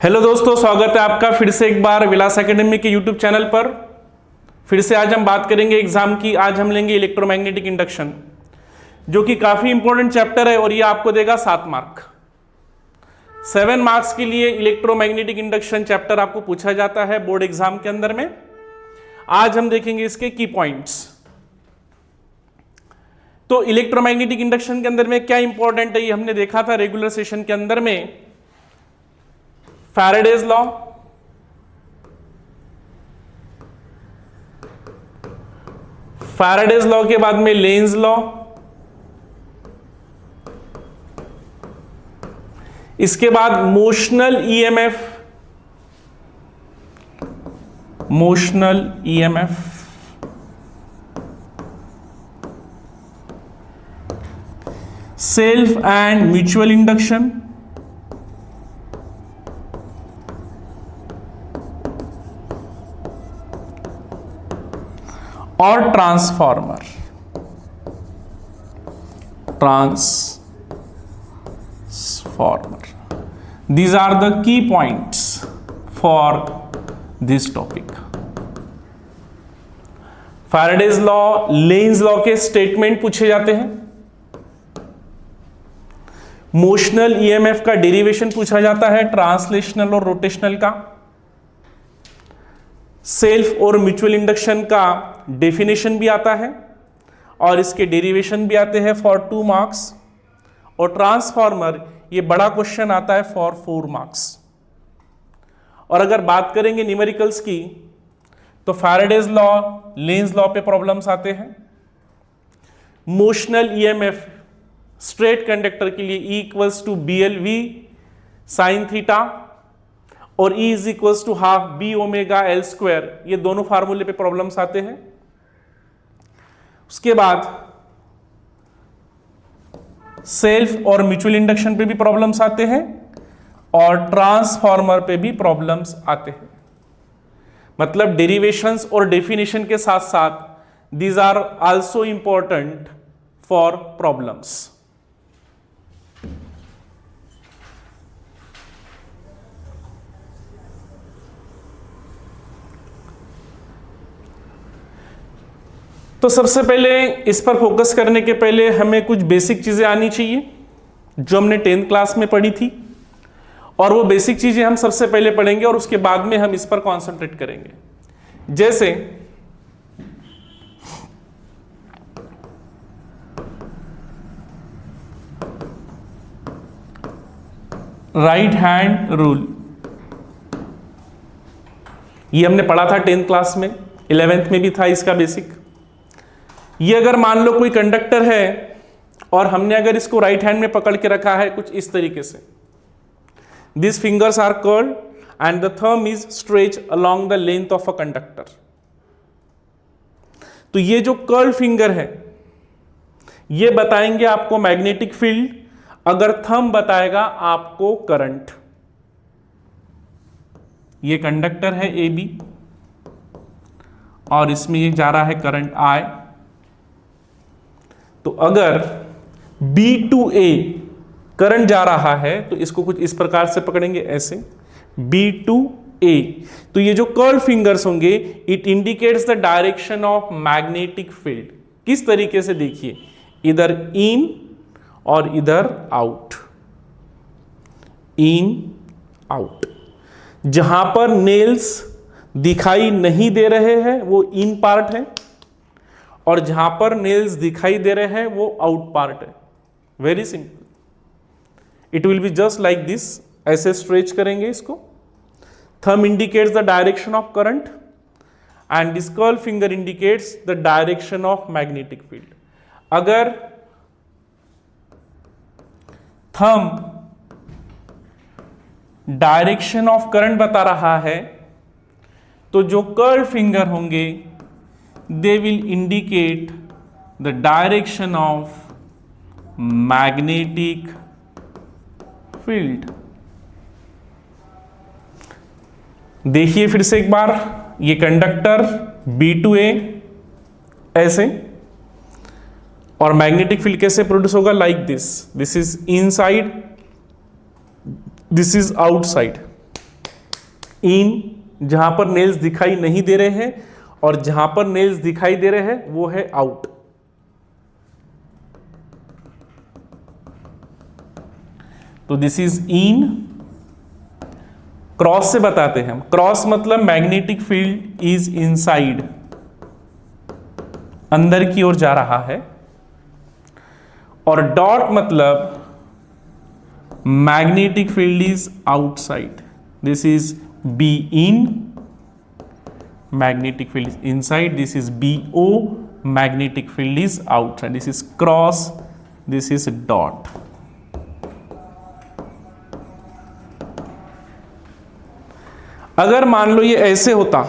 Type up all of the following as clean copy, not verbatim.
Hello दोस्तों, स्वागत है आपका फिर से एक बार विलास एकेडमी के यूट्यूब चैनल पर। फिर से आज हम बात करेंगे एग्जाम की। आज हम लेंगे इलेक्ट्रोमैग्नेटिक इंडक्शन, जो कि काफ़ी इंपॉर्टेंट चैप्टर है और ये आपको देगा 7 मार्क। 7 मार्क्स के लिए इलेक्ट्रोमैग्नेटिक इंडक्शन चैप्टर आपको पूछा जाता है बोर्ड एग्जाम के अंदर में। आज हम देखेंगे इसके की पॉइंट्स। तो इलेक्ट्रोमैग्नेटिक इंडक्शन के अंदर में क्या इंपॉर्टेंट है ये हमने देखा था रेगुलर सेशन के अंदर में। फैराडेज लॉ, फैराडेज लॉ के बाद में लेंज लॉ, इसके बाद motional EMF, self and mutual induction, और transformer. These are the key points for this topic. Faraday's law, Lenz law के स्टेटमेंट पूछे जाते हैं। मोशनल ईएमएफ का डेरिवेशन पूछा जाता है, ट्रांसलेशनल और रोटेशनल का। सेल्फ और म्यूचुअल इंडक्शन का डेफिनेशन भी आता है और इसके डेरिवेशन भी आते हैं फॉर 2 मार्क्स। और ट्रांसफॉर्मर, ये बड़ा क्वेश्चन आता है फॉर 4 मार्क्स। और अगर बात करेंगे न्यूमेरिकल्स की, तो फैराडेज लॉ, लेंज लॉ पे प्रॉब्लम्स आते हैं। मोशनल ईएमएफ स्ट्रेट कंडक्टर के लिए E equals to BLV sine theta और E is equals to half B omega L square, ये दोनों फार्मूले पे प्रॉब्लम्स आते हैं। उसके बाद सेल्फ और म्यूचुअल इंडक्शन पे भी प्रॉब्लम्स आते हैं और ट्रांसफॉर्मर पे भी प्रॉब्लम्स आते हैं। मतलब डेरिवेशंस और डेफिनेशन के साथ साथ these are also important for problems. तो सबसे पहले इस पर फोकस करने के पहले हमें कुछ बेसिक चीज़ें आनी चाहिए जो हमने 10th क्लास में पढ़ी थी, और वो बेसिक चीज़ें हम सबसे पहले पढ़ेंगे और उसके बाद में हम इस पर कॉन्सेंट्रेट करेंगे। जैसे राइट हैंड रूल, ये हमने पढ़ा था 10th क्लास में, 11th में भी था इसका बेसिक। ये अगर मान लो कोई कंडक्टर है और हमने अगर इसको राइट हैंड में पकड़ के रखा है कुछ इस तरीके से, this fingers are curled and the thumb is stretch along the length of a conductor. तो ये जो कर्ल फिंगर है ये बताएंगे आपको मैग्नेटिक फील्ड, अगर थंब बताएगा आपको करंट। ये कंडक्टर है AB और इसमें ये जा रहा है करंट I। तो अगर B to A करंट जा रहा है तो इसको कुछ इस प्रकार से पकड़ेंगे, ऐसे B to A। तो ये जो कर्ल फिंगर्स होंगे, it indicates the direction of magnetic field. किस तरीके से, देखिए, इधर इन और इधर आउट, इन आउट। जहां पर नेल्स दिखाई नहीं दे रहे हैं वो इन पार्ट है, और जहां पर नेल्स दिखाई दे रहे हैं वो आउट पार्ट है। Very simple, it will be just like this. ऐसे स्ट्रेच करेंगे इसको। Thumb indicates the direction of current and this curl finger indicates the direction of magnetic field. अगर थंब डायरेक्शन ऑफ करंट बता रहा है तो जो कर्ल फिंगर होंगे they will indicate the direction of magnetic field। देखिए फिर से एक बार, ये कंडक्टर B to A ऐसे, और मैग्नेटिक फील्ड कैसे प्रोड्यूस होगा, like this is inside, this is outside. इन जहां पर नेल्स दिखाई नहीं दे रहे हैं और जहां पर नेल्स दिखाई दे रहे हैं वो है आउट। तो दिस इज इन। क्रॉस से बताते हैं हम, क्रॉस मतलब मैग्नेटिक फील्ड इज इनसाइड, अंदर की ओर जा रहा है। और डॉट मतलब magnetic field is outside, this is be in, magnetic field is inside, this is BO, magnetic field is outside, this is cross, this is dot। अगर मान लो ये ऐसे होता,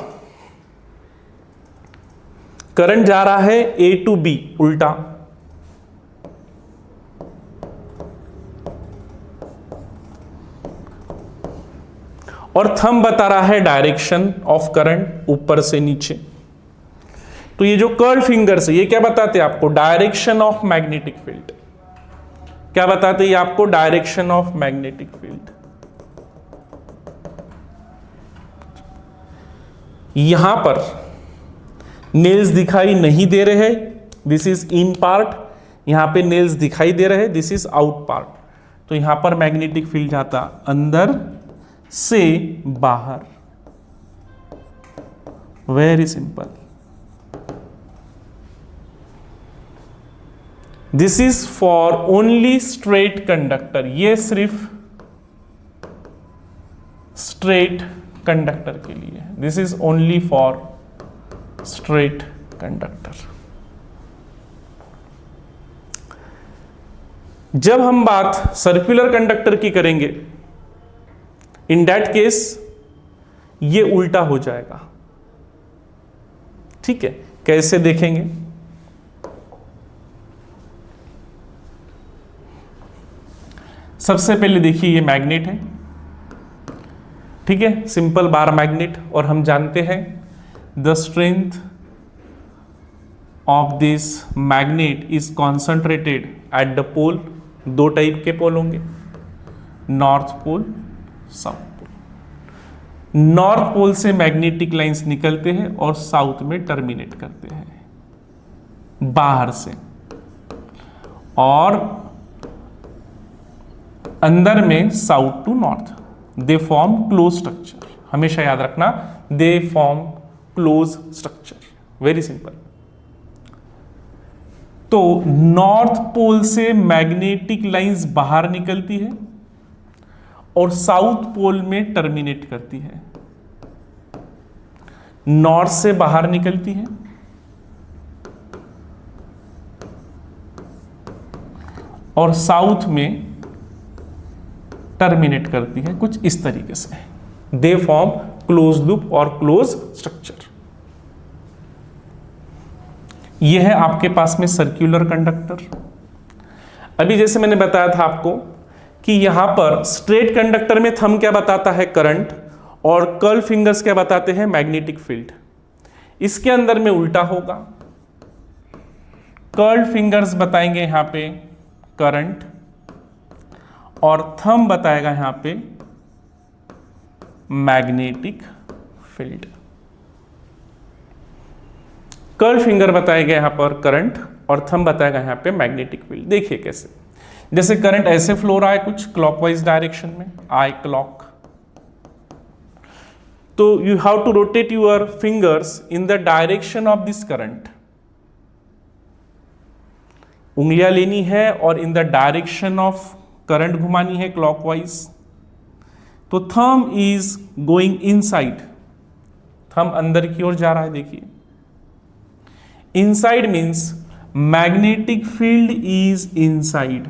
करंट जा रहा है A to B उल्टा, और थंब बता रहा है डायरेक्शन ऑफ करंट ऊपर से नीचे। तो ये जो कर्ल फिंगर्स है ये क्या बताते हैं आपको? Direction of magnetic field. क्या बताते हैं आपको? Direction of magnetic field. यहां पर नेल्स दिखाई नहीं दे रहे हैं, दिस इज इन पार्ट। यहां पे नेल्स दिखाई दे रहे हैं, दिस इज आउट पार्ट। तो यहां पर मैग्नेटिक फील्ड जाता अंदर से बाहर। Very simple. This is for only straight conductor, ये सिर्फ स्ट्रेट कंडक्टर के लिए। This is only for straight conductor. जब हम बात सर्कुलर कंडक्टर की करेंगे, इन दैट केस ये उल्टा हो जाएगा। ठीक है, कैसे देखेंगे? सबसे पहले देखिए ये मैग्नेट है, ठीक है, सिंपल बार मैग्नेट। और हम जानते हैं the strength of this magnet is concentrated at the pole. दो टाइप के पोल होंगे, north pole, south pole. North pole से मैग्नेटिक लाइंस निकलते हैं और साउथ में टर्मिनेट करते हैं बाहर से, और अंदर में south to north they form close structure. हमेशा याद रखना, they form close structure. Very simple. तो नॉर्थ पोल से मैग्नेटिक लाइंस बाहर निकलती है और साउथ पोल में टर्मिनेट करती है। नॉर्थ से बाहर निकलती है और साउथ में टर्मिनेट करती है, कुछ इस तरीके से। दे फॉर्म क्लोज लूप और क्लोज स्ट्रक्चर। यह है आपके पास में सर्कुलर कंडक्टर। अभी जैसे मैंने बताया था आपको कि यहां पर स्ट्रेट कंडक्टर में थंब क्या बताता है? करंट, और कर्ल फिंगर्स क्या बताते हैं? Magnetic field. इसके अंदर में उल्टा होगा, कर्ल फिंगर्स बताएंगे यहां पे करंट और थंब बताएगा यहां पे मैग्नेटिक फील्ड। कर्ल फिंगर बताएगा यहां पर करंट और थंब बताएगा यहां पे मैग्नेटिक फील्ड। देखिए कैसे, जैसे करंट ऐसे फ्लो रहा है कुछ क्लॉकवाइज डायरेक्शन में, आई क्लॉक, तो you have to rotate your fingers in the direction of this current. उंगलियां लेनी है और in the direction of current घुमानी है क्लॉकवाइज। तो thumb is going inside, thumb अंदर की ओर जा रहा है। देखिए inside means magnetic field is inside,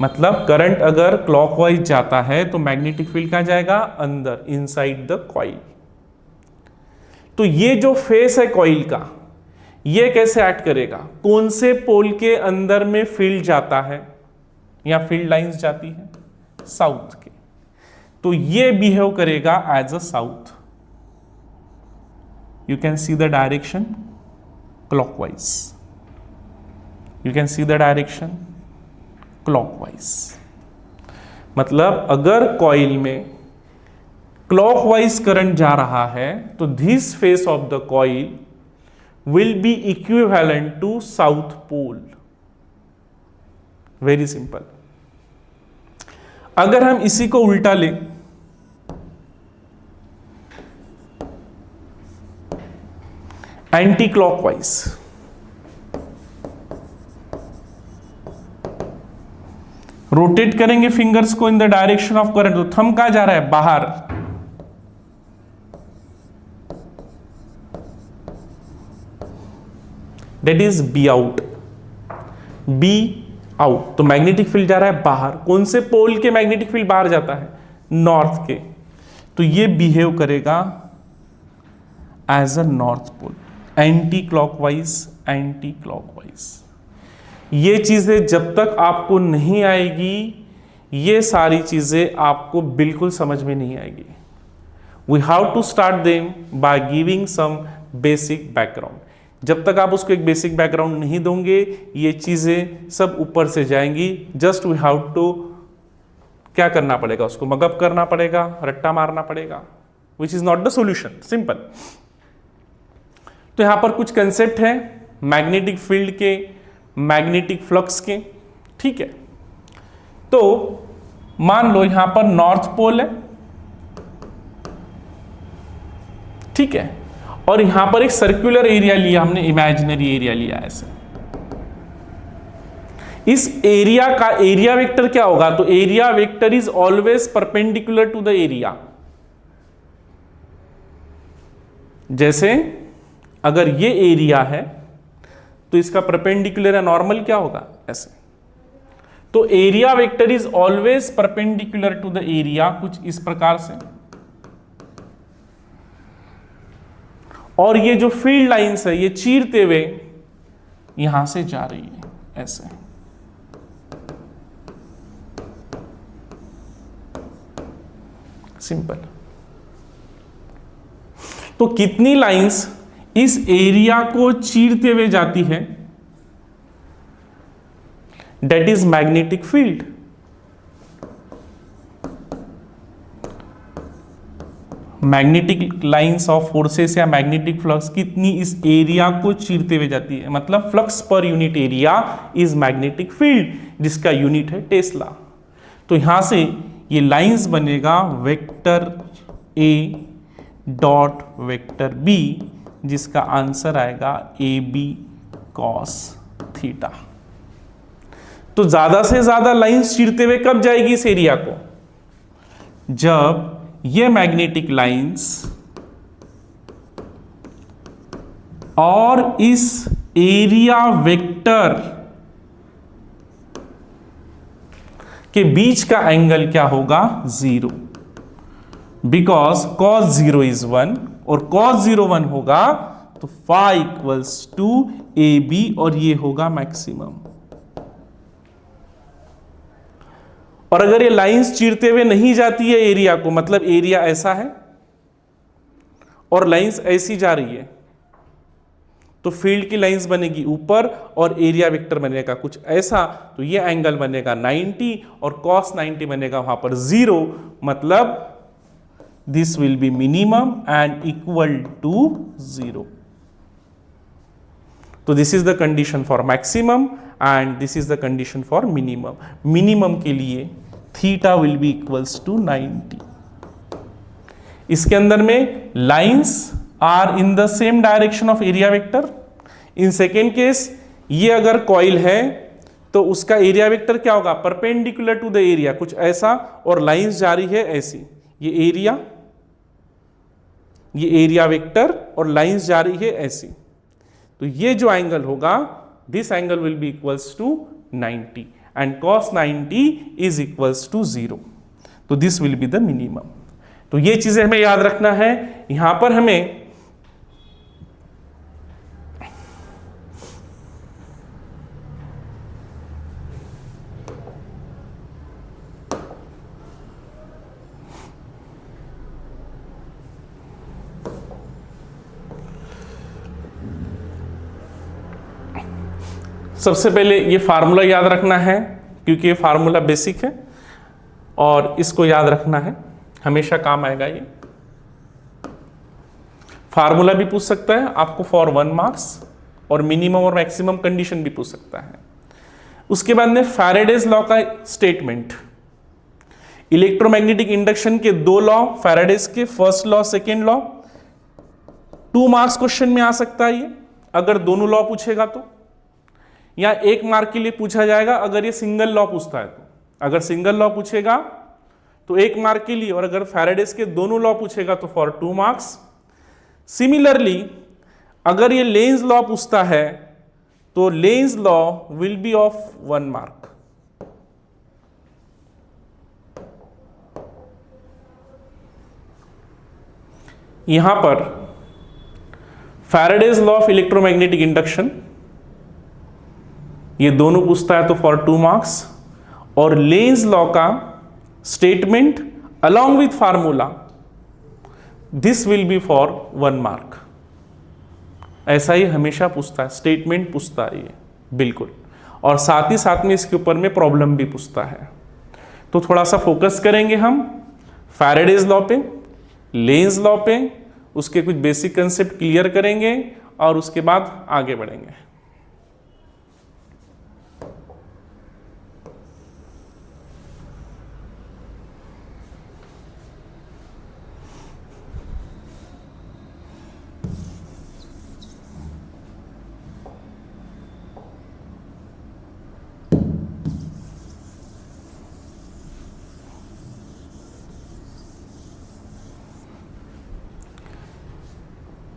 मतलब करंट अगर क्लॉकवाइज जाता है तो मैग्नेटिक फील्ड कहां जाएगा? अंदर, इनसाइड द कॉइल। तो ये जो फेस है कॉइल का, ये कैसे एक्ट करेगा? कौन से पोल के अंदर में फील्ड जाता है या फील्ड लाइंस जाती है? साउथ के। तो ये बिहेव करेगा as a south. You can see the direction clockwise, you can see the direction clockwise. मतलब अगर कॉइल में क्लॉकवाइज करंट जा रहा है तो this face of the coil will be equivalent to south pole. Very simple. अगर हम इसी को उल्टा लें, एंटी क्लॉकवाइज, रोटेट करेंगे फिंगर्स को in the direction of current, तो थंब कहां जा रहा है? बाहर। That is B out, B out. तो मैग्नेटिक फील्ड जा रहा है बाहर। कौन से पोल के मैग्नेटिक फील्ड बाहर जाता है? नॉर्थ के। तो ये बिहेव करेगा as a north pole, anti clockwise, anti clockwise. ये चीजें जब तक आपको नहीं आएगी, ये सारी चीजें आपको बिल्कुल समझ में नहीं आएगी। We have to start them by giving some basic background. जब तक आप उसको एक बेसिक बैकग्राउंड नहीं दोगे, ये चीजें सब ऊपर से जाएंगी। जस्ट वी हैव टू क्या करना पड़ेगा? उसको मगअप करना पड़ेगा, रट्टा मारना पड़ेगा, which is not the solution. Simple. तो यहां पर कुछ कंसेप्ट है मैग्नेटिक फील्ड के, मैग्नेटिक फ्लक्स के, ठीक है। तो मान लो यहां पर नॉर्थ पोल है, ठीक है, और यहां पर एक सर्कुलर एरिया लिया हमने, इमेजिनरी एरिया लिया ऐसे। इस एरिया का एरिया वेक्टर क्या होगा? तो area vector is always perpendicular to the area. जैसे अगर ये एरिया है तो इसका परपेंडिकुलर या नॉर्मल क्या होगा? ऐसे। तो area vector is always perpendicular to the area, कुछ इस प्रकार से। और ये जो फील्ड लाइंस है ये चीरते हुए यहां से जा रही है ऐसे। सिंपल। तो कितनी लाइंस इस एरिया को चीरते हुए जाती है? That is magnetic field. Magnetic lines of forces या मैग्नेटिक फ्लक्स कितनी इस एरिया को चीरते हुए जाती है? मतलब फ्लक्स पर unit area is magnetic field, जिसका यूनिट है टेस्ला। तो यहां से ये लाइंस बनेगा vector A dot vector B, जिसका आंसर आएगा ए बी कॉस थीटा। तो ज्यादा से ज्यादा लाइंस चीरते हुए कब जाएगी इस एरिया को? जब ये मैग्नेटिक लाइंस और इस एरिया वेक्टर के बीच का एंगल क्या होगा? 0, बिकॉज cos 0 इज 1 और cos 0 1 होगा तो phi इक्वल्स टू AB और ये होगा मैक्सिमम। और अगर ये लाइंस चीरते हुए नहीं जाती है एरिया को, मतलब एरिया ऐसा है और लाइंस ऐसी जा रही है, तो फील्ड की लाइंस बनेगी ऊपर और एरिया वेक्टर बनेगा कुछ ऐसा। तो ये एंगल बनेगा 90 और cos 90 बनेगा वहां पर 0, मतलब this will be minimum and equal to 0। तो this is the condition for maximum and this is the condition for minimum. Minimum के लिए theta will be equals to 90। इसके अंदर में lines are in the same direction of area vector. In second case ये अगर coil है तो उसका एरिया वेक्टर क्या होगा? परपेंडिकुलर टू द एरिया, कुछ ऐसा, और लाइंस जा रही है ऐसी। ये एरिया वेक्टर और लाइंस जा रही है ऐसी। तो ये जो एंगल होगा, this angle will be equals to 90 and cos 90 is equals to 0। तो this will be the minimum. तो ये चीजें हमें याद रखना है। यहां पर हमें सबसे पहले ये फार्मूला याद रखना है, क्योंकि ये फार्मूला बेसिक है और इसको याद रखना है। हमेशा काम आएगा ये। फार्मूला भी पूछ सकता है आपको फॉर 1 मार्क्स, और मिनिमम और मैक्सिमम कंडीशन भी पूछ सकता है। उसके बाद में फैराडेज लॉ का स्टेटमेंट, इलेक्ट्रोमैग्नेटिक इंडक्शन के 2 लॉ, फैराडेज के first law second law, 2 marks question में आ सकता है ये अगर दोनों लॉ पूछेगा तो, या 1 मार्क के लिए पूछा जाएगा अगर ये सिंगल लॉ पूछता है तो। अगर सिंगल लॉ पूछेगा तो 1 मार्क के लिए, और अगर फैराडेज के दोनों लॉ पूछेगा तो फॉर 2 मार्क्स। सिमिलरली अगर ये लेंज लॉ पूछता है तो Lenz law will be of 1 mark. यहां पर Faraday's law of electromagnetic induction ये दोनों पूछता है तो फॉर 2 मार्क्स, और लेंज लॉ का statement along with formula this will B for 1 mark. ऐसा ही हमेशा पूछता है, स्टेटमेंट पूछता है ये बिल्कुल, और साथ ही साथ में इसके ऊपर में प्रॉब्लम भी पूछता है। तो थोड़ा सा फोकस करेंगे हम फैराडेज लॉ पे, लेंज लॉ पे, उसके कुछ बेसिक कंसेप्ट क्लियर करेंगे और उसके बाद आगे बढ़ेंगे।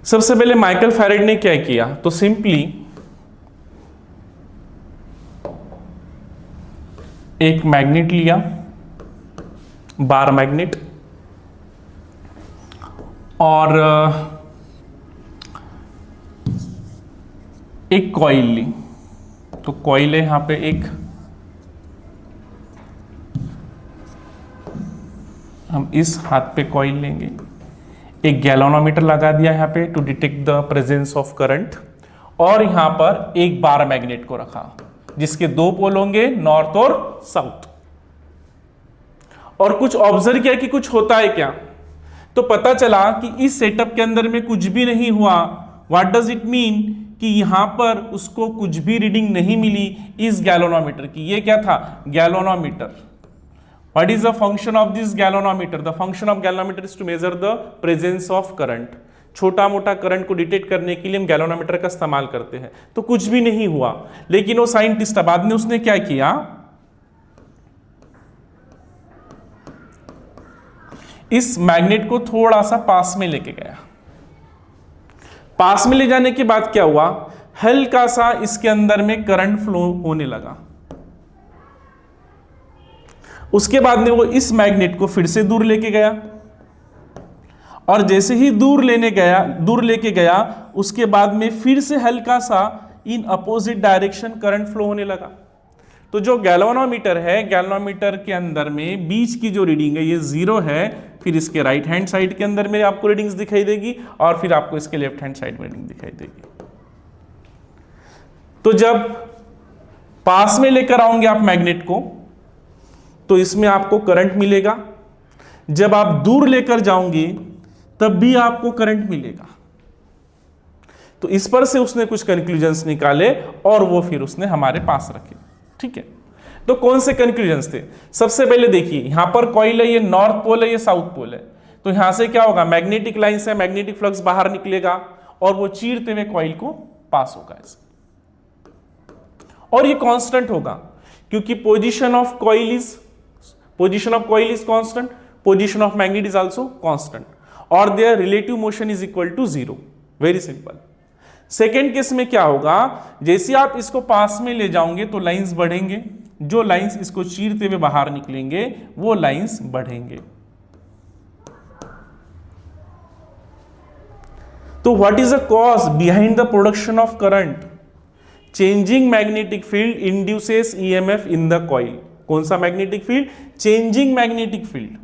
सबसे पहले माइकल फैराडे ने क्या किया, तो सिंपली एक मैग्नेट लिया, बार मैग्नेट, और एक कॉइल ली। तो कॉइल है यहां पे एक, हम इस हाथ पे कॉइल लेंगे, एक गैल्वेनोमीटर लगा दिया यहाँ पे to detect the presence of current, और यहां पर एक बार मैग्नेट को रखा जिसके 2 पोल होंगे, नॉर्थ और साउथ। और कुछ ऑब्जर्व किया कि कुछ होता है क्या, तो पता चला कि इस सेटअप के अंदर में कुछ भी नहीं हुआ। व्हाट डज इट मीन कि यहां पर उसको कुछ भी रीडिंग नहीं मिली इस गैल्वेनोमीटर की। ये क्या था, galvanometer. What is the function of this galvanometer? The function of galvanometer is to measure the presence of current. छोटा मोटा करंट को डिटेक्ट करने के लिए हम गैल्वेनोमीटर का इस्तेमाल करते हैं। तो कुछ भी नहीं हुआ, लेकिन वो साइंटिस्ट बाद में उसने क्या किया, इस मैग्नेट को थोड़ा सा पास में लेके गया। पास में ले जाने के बाद क्या हुआ, हल्का सा इसके अंदर में करंट फ्लो होने लगा। उसके बाद में वो इस मैग्नेट को फिर से दूर लेके गया, और जैसे ही दूर लेके गया उसके बाद में फिर से हल्का सा in opposite direction current flow होने लगा। तो जो गैल्वेनोमीटर है, गैल्वेनोमीटर के अंदर में बीच की जो रीडिंग है ये 0 है, फिर इसके राइट हैंड साइड के अंदर में आपको रीडिंग्स दिखाई देगी, और फिर आपको इसके लेफ्ट हैंड साइड में रीडिंग दिखाई देगी। तो जब पास में लेकर आओगे आप मैग्नेट को तो इसमें आपको करंट मिलेगा, जब आप दूर लेकर जाओगे तब भी आपको करंट मिलेगा। तो इस पर से उसने कुछ कंक्लूजन्स निकाले और वो फिर उसने हमारे पास रखे। ठीक है, तो कौन से कंक्लूजन्स थे, सबसे पहले देखिए यहां पर कॉइल है, ये नॉर्थ पोल है, ये साउथ पोल है। तो यहां से क्या होगा, मैग्नेटिक लाइन से मैग्नेटिक फ्लक्स बाहर निकलेगा और वो चीरते हुए कॉइल को पास होगा ऐसे, और ये कांस्टेंट होगा क्योंकि position of coil is constant, position of magnet is also constant, और their relative motion is equal to 0. Very simple. Second case में क्या होगा, जैसे आप इसको पास में ले जाओगे तो लाइंस बढ़ेंगे, जो लाइंस इसको चीरते हुए बाहर निकलेंगे वो लाइंस बढ़ेंगे। तो what is the cause behind the production of current, changing magnetic field induces EMF in the coil. कौन सा magnetic field, changing magnetic field.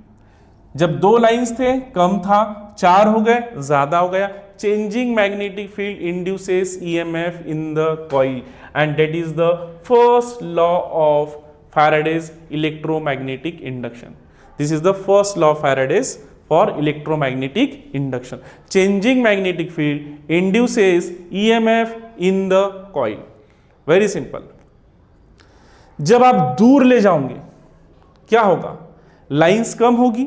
जब 2 लाइंस थे कम था, 4 हो गए ज्यादा हो गया, changing magnetic field induces EMF in the coil, and that is the first law of Faraday's electromagnetic induction. This is the first law of Faraday's for electromagnetic induction. Changing magnetic field induces EMF in the coil. Very simple. जब आप दूर ले जाओगे क्या होगा? Lines कम होगी,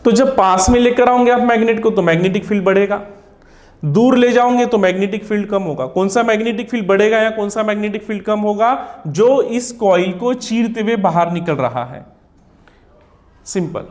तो जब पास में लेकर आओगे आप मैग्नेट को तो मैग्नेटिक फील्ड बढ़ेगा. दूर ले जाओगे तो मैग्नेटिक फील्ड कम होगा. कौन सा मैग्नेटिक फील्ड बढ़ेगा या कौन सा मैग्नेटिक फील्ड कम होगा? जो इस कॉइल को चीरते हुए बाहर निकल रहा है. सिंपल.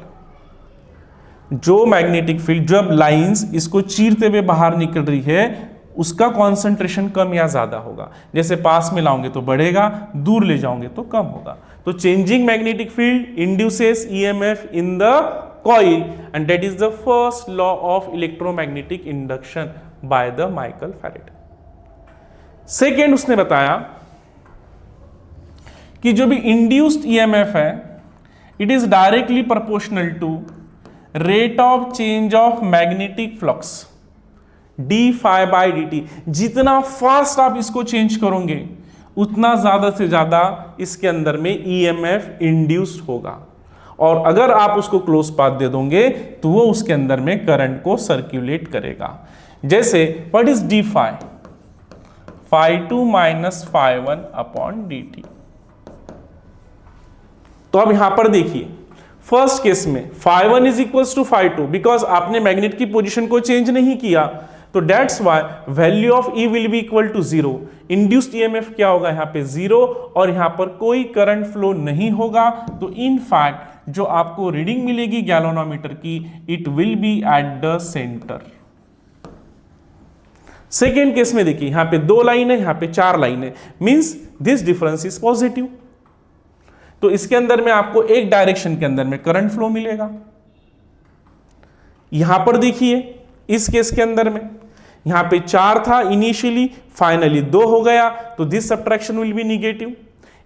जो मैग्नेटिक फील्ड, जब लाइंस इसको चीरते हुए बाहर निकल रही है, उसका कॉन्सेंट्रेशन कम या ज्यादा होगा. जैसे पास में लाओगे तो बढ़ेगा, दूर ले जाओगे तो कम होगा. तो changing magnetic field induces EMF in the coil and that is the first law of electromagnetic induction by the Michael Faraday. Second उसने बताया कि जो भी इंड्यूस्ड ईएमएफ है it is directly proportional to rate of change of magnetic flux d phi by d t. जितना fast आप इसको change करोगे उतना ज्यादा से ज्यादा इसके अंदर में ईएमएफ इंड्यूस्ड होगा. और अगर आप उसको क्लोज पाथ दे दोगे तो वो उसके अंदर में करंट को सर्कुलेट करेगा. जैसे what is d phi? Phi 2 minus phi 1 upon d t. तो अब यहां पर देखिए फर्स्ट केस में phi 1 is equals to phi 2 because आपने मैग्नेट की पोजीशन को चेंज नहीं किया. तो that's why value of E will be equal to 0. Induced EMF क्या होगा? यहां पे 0 और यहां पर कोई करंट फ्लो नहीं होगा. तो इन फैक्ट जो आपको रीडिंग मिलेगी गैल्वेनोमीटर की, it will B at the centre. Second case में देखिए यहां पे 2 लाइन है, यहां पे 4 लाइन है, means this difference is positive. तो इसके अंदर में आपको एक डायरेक्शन के अंदर में करंट फ्लो मिलेगा. यहां पर देखिए इस केस के अंदर में यहां पे 4 था इनिशियली, फाइनली 2 हो गया, तो this subtraction will be negative.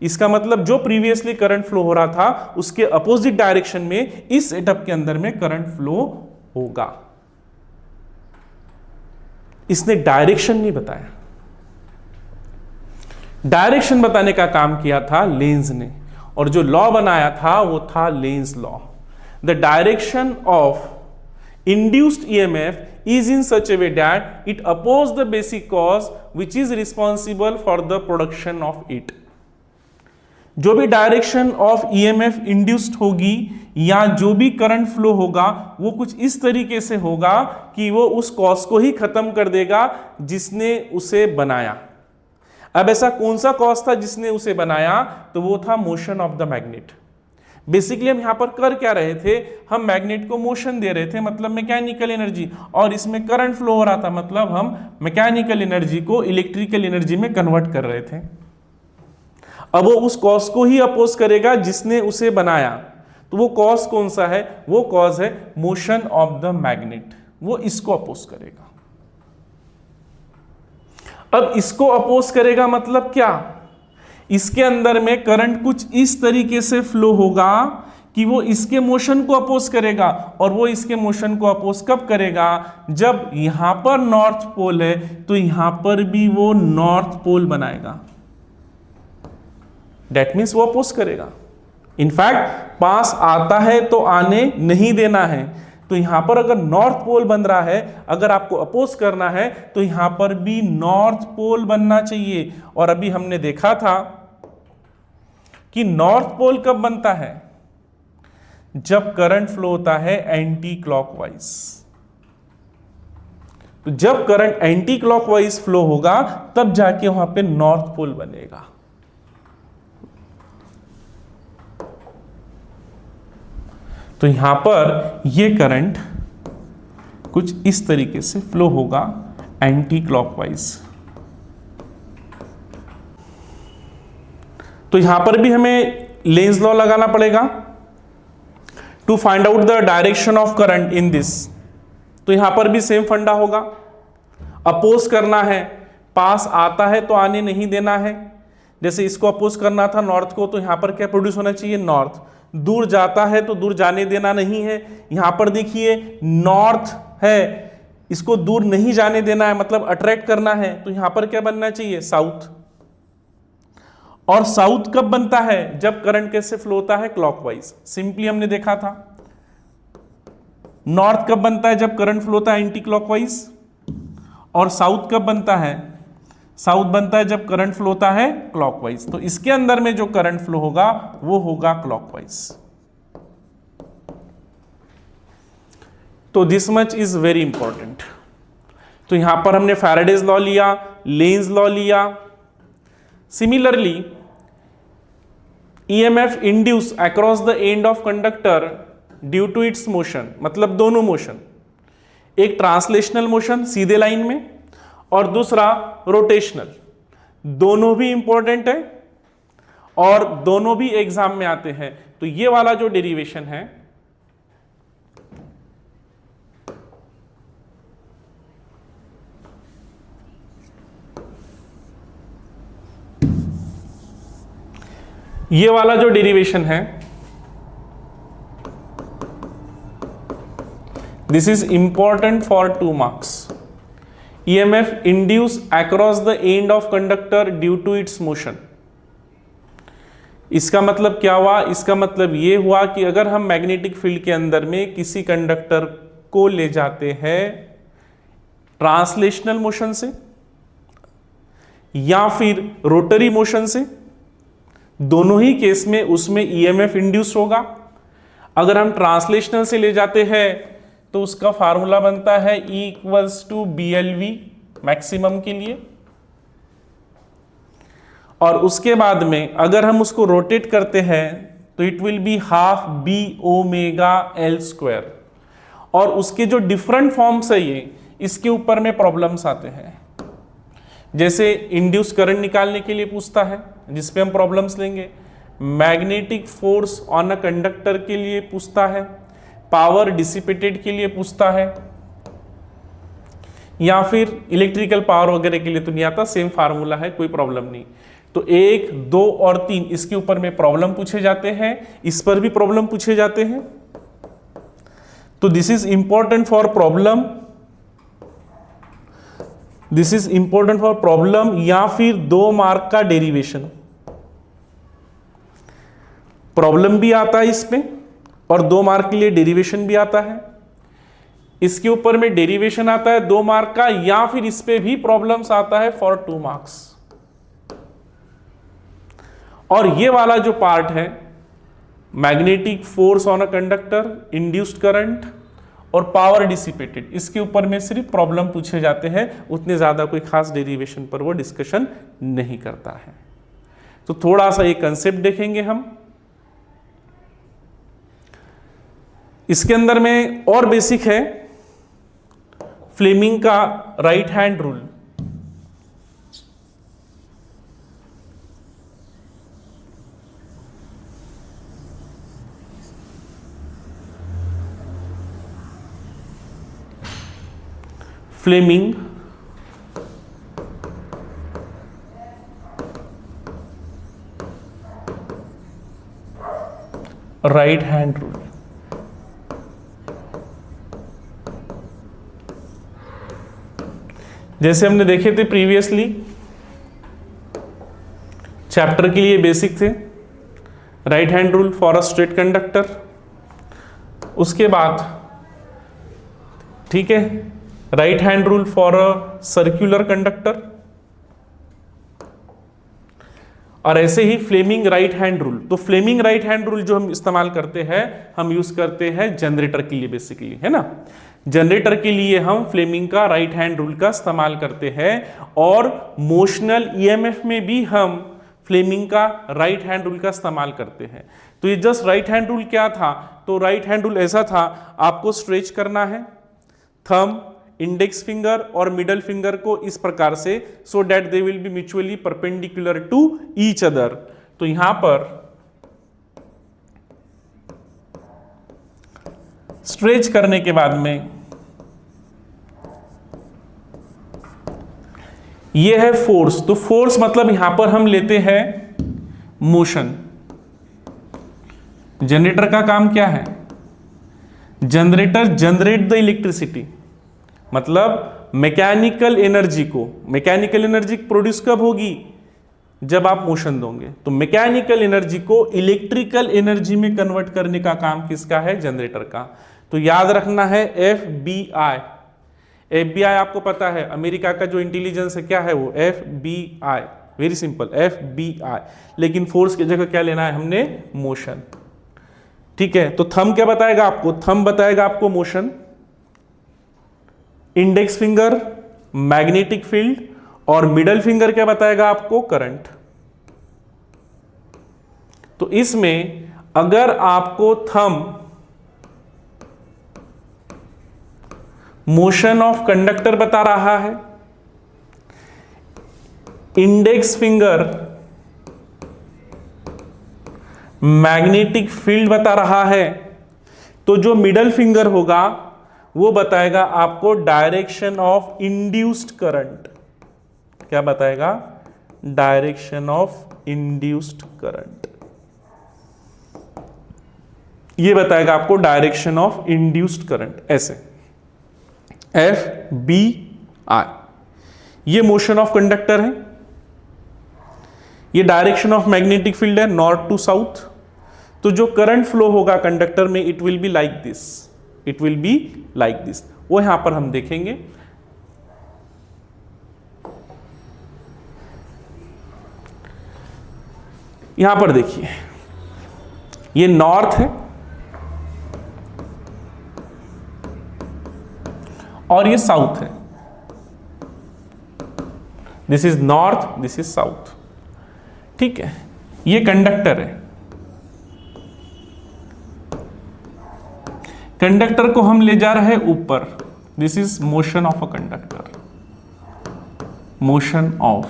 इसका मतलब जो प्रीवियसली करंट फ्लो हो रहा था उसके अपोजिट डायरेक्शन में इस सेटअप के अंदर में करंट फ्लो होगा. इसने डायरेक्शन नहीं बताया. डायरेक्शन बताने का काम किया था लेंज ने, और जो लॉ बनाया था वो था Lenz law. The direction of induced EMF is in such a way that it opposes the basic cause which is responsible for the production of it. जो भी डायरेक्शन ऑफ ईएमएफ इंड्यूस्ड होगी या जो भी करंट फ्लो होगा वो कुछ इस तरीके से होगा कि वो उस कॉज को ही खत्म कर देगा जिसने उसे बनाया. अब ऐसा कौन सा कॉज था जिसने उसे बनाया? तो वो था motion of the magnet. Basically हम यहां पर कर क्या रहे थे? हम मैग्नेट को मोशन दे रहे थे, मतलब मैकेनिकल एनर्जी, और इसमें करंट फ्लो हो रहा था, मतलब हम मैकेनिकल एनर्जी को इलेक्ट्रिकल एनर्जी में कन्वर्ट कर रहे थे. अब वो उस कॉज को ही अपोज करेगा जिसने उसे बनाया. तो वो कॉज कौन सा है? वो कॉज है मोशन ऑफ द मैग्नेट. वो इसको अपोज करेगा. अब इसको अपोज करेगा मतलब क्या? इसके अंदर में करंट कुछ इस तरीके से फ्लो होगा कि वो इसके मोशन को अपोज करेगा. और वो इसके मोशन को अपोज कब करेगा? जब यहां पर नॉर्थ पोल है तो यहां पर भी वो नॉर्थ पोल बनाएगा. दैट मीन्स वो अपोज करेगा. इनफैक्ट पास आता है तो आने नहीं देना है. तो यहां पर अगर नॉर्थ पोल बन रहा है, अगर आपको अपोज करना है तो यहां पर भी नॉर्थ पोल बनना चाहिए. और अभी हमने देखा था कि नॉर्थ पोल कब बनता है? जब करंट फ्लो होता है एंटी क्लॉकवाइज. तो जब करंट एंटी क्लॉकवाइज फ्लो होगा तब जाके वहां पे नॉर्थ पोल बनेगा. तो यहां पर ये करंट कुछ इस तरीके से फ्लो होगा एंटी क्लॉकवाइज. तो यहां पर भी हमें लेंज लॉ लगाना पड़ेगा to find out the direction of current in this. तो यहां पर भी सेम फंडा होगा. अपोज करना है, पास आता है तो आने नहीं देना है. जैसे इसको अपोज करना था नॉर्थ को, तो यहां पर क्या प्रोड्यूस होना चाहिए? नॉर्थ. दूर जाता है तो दूर जाने देना नहीं है. यहां पर देखिए नॉर्थ है, इसको दूर नहीं जाने देना है, मतलब अट्रैक्ट करना है, तो यहां पर क्या बनना चाहिए, साउथ। और साउथ कब बनता है, जब करंट कैसे फ्लो होता है, क्लॉकवाइज। सिंपली हमने देखा था। नॉर्थ कब बनता है, जब करंट फ्लो होता है एंटी क्लॉकवाइज। और साउथ कब बनता है, साउथ बनता है जब करंट फ्लो होता है क्लॉकवाइज। तो इसके अंदर में जो करंट फ्लो होगा वो होगा क्लॉकवाइज। तो this much is very important. तो यहां पर हमने फैराडेज लॉ लिया, लेंज लॉ लिया। Similarly EMF induce across the end of conductor due to its motion, मतलब दोनों मोशन, एक ट्रांसलेशनल मोशन सीधे लाइन में और दूसरा रोटेशनल, दोनों भी इंपॉर्टेंट है और दोनों भी एग्जाम में आते हैं। तो ये वाला जो डेरिवेशन है, ये वाला जो डेरिवेशन है, this is important for 2 marks. EMF induce across the end of conductor due to its motion. इसका मतलब क्या हुआ, इसका मतलब ये हुआ कि अगर हम मैग्नेटिक फील्ड के अंदर में किसी कंडक्टर को ले जाते हैं ट्रांसलेशनल मोशन से या फिर रोटरी मोशन से, दोनों ही केस में उसमें EMF इंड्यूस होगा। अगर हम ट्रांसलेशनल से ले जाते हैं तो उसका फार्मूला बनता है E = BLV मैक्सिमम के लिए, और उसके बाद में अगर हम उसको रोटेट करते हैं तो इट विल बी ½ BωL²। और उसके जो डिफरेंट फॉर्म्स है ये, इसके ऊपर में प्रॉब्लम्स आते हैं। जैसे इंड्यूस करंट निकालने के लिए पूछता है, जिस पे हम प्रॉब्लम्स लेंगे। Magnetic force on a conductor के लिए पूछता है, पावर डिसिपेटेड के लिए पूछता है, या फिर इलेक्ट्रिकल पावर वगैरह के लिए तो नहीं आता, सेम फार्मूला है, कोई प्रॉब्लम नहीं। तो 1, 2 और 3 इसके ऊपर में प्रॉब्लम पूछे जाते हैं, इस पर भी प्रॉब्लम पूछे जाते हैं। तो this is important for problem, this is important for problem या फिर 2 मार्क का डेरिवेशन। प्रॉब्लम भी आता है इसमें और 2 मार्क के लिए डेरिवेशन भी आता है। इसके ऊपर में डेरिवेशन आता है 2 मार्क का, या फिर इस पे भी प्रॉब्लम्स आता है फॉर 2 मार्क्स। और ये वाला जो पार्ट है, magnetic force on a conductor, induced current और पावर डिसिपेटेड, इसके ऊपर में सिर्फ प्रॉब्लम पूछे जाते हैं, उतने ज्यादा कोई खास डेरिवेशन पर वो डिस्कशन नहीं करता है। तो थोड़ा सा ये कंसेप्ट देखेंगे हम। इसके अंदर में और बेसिक है फ्लेमिंग का right hand rule. Fleming right hand rule. जैसे हमने देखे थे प्रीवियसली, चैप्टर के लिए बेसिक थे, right hand rule for a straight conductor. उसके बाद ठीक है, right hand rule for a circular conductor, और ऐसे ही फ्लेमिंग राइट हैंड रूल। तो फ्लेमिंग राइट हैंड रूल जो हम इस्तेमाल करते हैं, हम यूज करते हैं जनरेटर के लिए बेसिकली, है ना। जनरेटर के लिए हम फ्लेमिंग का राइट हैंड रूल का इस्तेमाल करते हैं, और मोशनल ईएमएफ में भी हम फ्लेमिंग का राइट हैंड रूल का इस्तेमाल करते हैं। तो ये जस्ट राइट हैंड रूल क्या था, तो राइट हैंड रूल ऐसा था, आपको स्ट्रेच करना है थंब, इंडेक्स फिंगर और मिडल फिंगर को इस प्रकार से, so that they will be mutually perpendicular to each other. तो यहां पर स्ट्रेच करने के बाद में ये है फोर्स। तो फोर्स मतलब यहां पर हम लेते हैं मोशन। जनरेटर का काम क्या है, जनरेटर जनरेट द इलेक्ट्रिसिटी, मतलब मैकेनिकल एनर्जी प्रोड्यूस कब होगी, जब आप मोशन दोगे। तो मैकेनिकल एनर्जी को इलेक्ट्रिकल एनर्जी में कन्वर्ट करने का काम किसका है, जनरेटर का। तो याद रखना है FBI। FBI आपको पता है अमेरिका का जो इंटेलिजेंस है क्या है, वो FBI, वेरी सिंपल FBI। लेकिन फोर्स की जगह क्या लेना है हमने, मोशन। ठीक है, तो थंब क्या बताएगा आपको, थंब बताएगा आपको motion, index finger magnetic field, और मिडल फिंगर क्या बताएगा आपको, करंट। तो इसमें अगर आपको थंब मोशन ऑफ कंडक्टर बता रहा है, इंडेक्स फिंगर मैग्नेटिक फील्ड बता रहा है, तो जो मिडल फिंगर होगा वो बताएगा आपको डायरेक्शन ऑफ इंड्यूस्ड करंट। क्या बताएगा, डायरेक्शन ऑफ इंड्यूस्ड करंट। ये बताएगा आपको डायरेक्शन ऑफ इंड्यूस्ड करंट, ऐसे FBI। ये मोशन ऑफ कंडक्टर है, ये डायरेक्शन ऑफ मैग्नेटिक फील्ड है नॉर्थ टू साउथ। तो जो करंट फ्लो होगा कंडक्टर में, it will be like this, it will be like this. वो यहां पर हम देखेंगे। यहां पर देखिए, ये नॉर्थ है और ये साउथ है। This is north, this is south. ठीक है, ये कंडक्टर है, कंडक्टर को हम ले जा रहे हैं ऊपर। This is motion of a conductor, motion of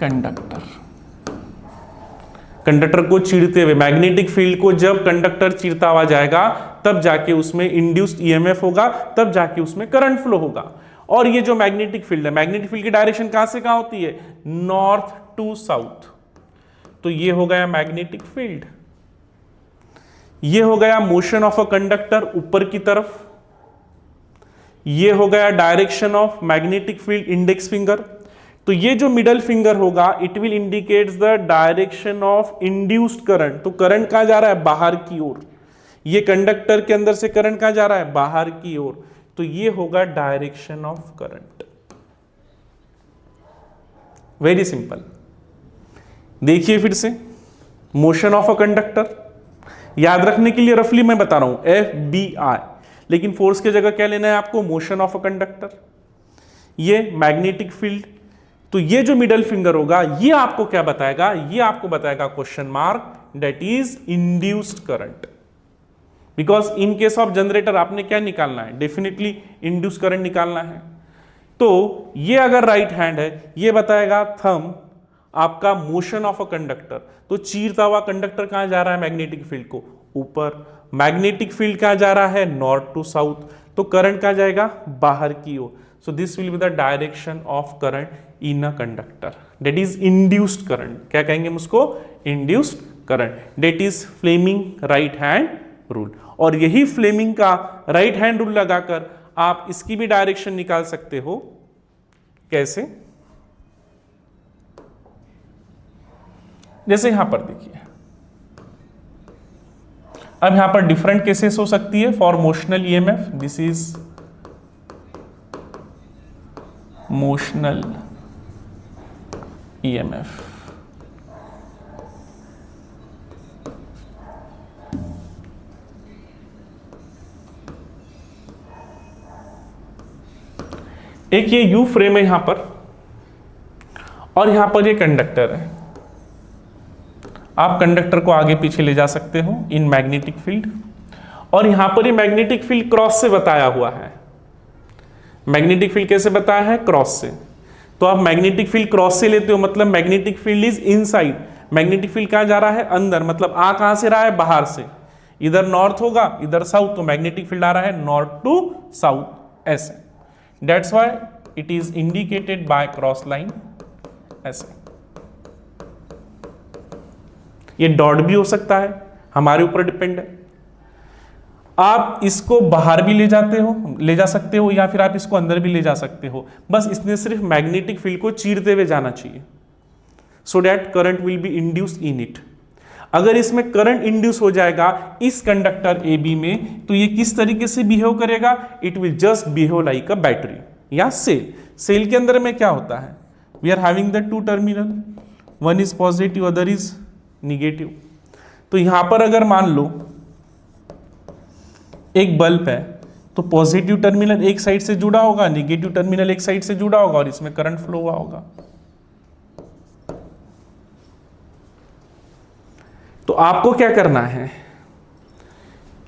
conductor. Conductor को चीरते हुए, मैग्नेटिक फील्ड को जब कंडक्टर चीरता हुआ जाएगा तब जाके उसमें इंड्यूस्ड EMF होगा, तब जाके उसमें करंट फ्लो होगा। और ये जो मैग्नेटिक फील्ड है, मैग्नेटिक फील्ड की डायरेक्शन कहां से कहां होती है, नॉर्थ टू साउथ। तो ये हो गया मैग्नेटिक फील्ड, ये हो गया मोशन ऑफ अ कंडक्टर ऊपर की तरफ, ये हो गया direction of magnetic field index finger. तो ये जो मिडल फिंगर होगा, it will indicates the direction of induced current. तो करंट कहां जा रहा है, बाहर की ओर। ये कंडक्टर के अंदर से करंट कहां जा रहा है, बाहर की ओर। तो ये होगा direction of current. Very simple. देखिए फिर से, मोशन ऑफ अ कंडक्टर याद रखने के लिए रफली मैं बता रहा हूं FBI, लेकिन फोर्स की जगह क्या लेना है आपको, मोशन ऑफ अ कंडक्टर। ये मैग्नेटिक फील्ड। तो ये जो मिडल फिंगर होगा, ये आपको क्या बताएगा, ये आपको बताएगा question mark, that is induced current. Because in case of generator आपने क्या निकालना है, डेफिनेटली इंड्यूस्ड करंट निकालना है। तो ये अगर राइट हैंड है, ये बताएगा थंब आपका मोशन ऑफ अ कंडक्टर। तो चीरता हुआ कंडक्टर कहां जा रहा है, मैग्नेटिक फील्ड को ऊपर। मैग्नेटिक फील्ड कहां जा रहा है, नॉर्थ टू साउथ। तो करंट कहां जाएगा, बाहर की ओर। So this will be the direction of current in a conductor, that is induced current. क्या कहेंगे हम उसको, induced current, that is Fleming right hand rule. और यही फ्लेमिंग का राइट हैंड रूल लगाकर आप इसकी भी डायरेक्शन निकाल सकते हो। कैसे, जैसे यहां पर देखिए, अब यहां पर डिफरेंट केसेस हो सकती है for motional EMF। This is motional EMF। एक ये U फ्रेम है यहां पर, और यहां पर ये कंडक्टर है। आप कंडक्टर को आगे पीछे ले जा सकते हो इन मैग्नेटिक फील्ड, और यहां पर ये मैग्नेटिक फील्ड क्रॉस से बताया हुआ है। मैग्नेटिक फील्ड कैसे बताया है, क्रॉस से। तो आप मैग्नेटिक फील्ड क्रॉस से लेते हो, मतलब magnetic field is inside. Magnetic field कहां जा रहा है, अंदर, मतलब आ कहां से रहा है, बाहर से। इधर नॉर्थ होगा, इधर साउथ, तो मैग्नेटिक फील्ड आ रहा है नॉर्थ टू साउथ, ऐसे। That's why it is indicated by cross line, ऐसे। ये डॉट भी हो सकता है, हमारे ऊपर डिपेंड है। आप इसको बाहर भी ले जा सकते हो या फिर आप इसको अंदर भी ले जा सकते हो, बस इसने सिर्फ मैग्नेटिक फील्ड को चीरते हुए जाना चाहिए, so that current will be induced in it. अगर इसमें करंट इंड्यूस हो जाएगा इस कंडक्टर ए बी में, तो ये किस तरीके से बिहेव करेगा, it will just behave like a battery या सेल। सेल के अंदर में क्या होता है, we are having the two terminal, one is positive other is negative. तो यहां पर अगर मान लो एक बल्ब है, तो पॉजिटिव टर्मिनल एक साइड से जुड़ा होगा, निगेटिव टर्मिनल एक साइड से जुड़ा होगा और इसमें करंट फ्लो हुआ होगा। तो आपको क्या करना है,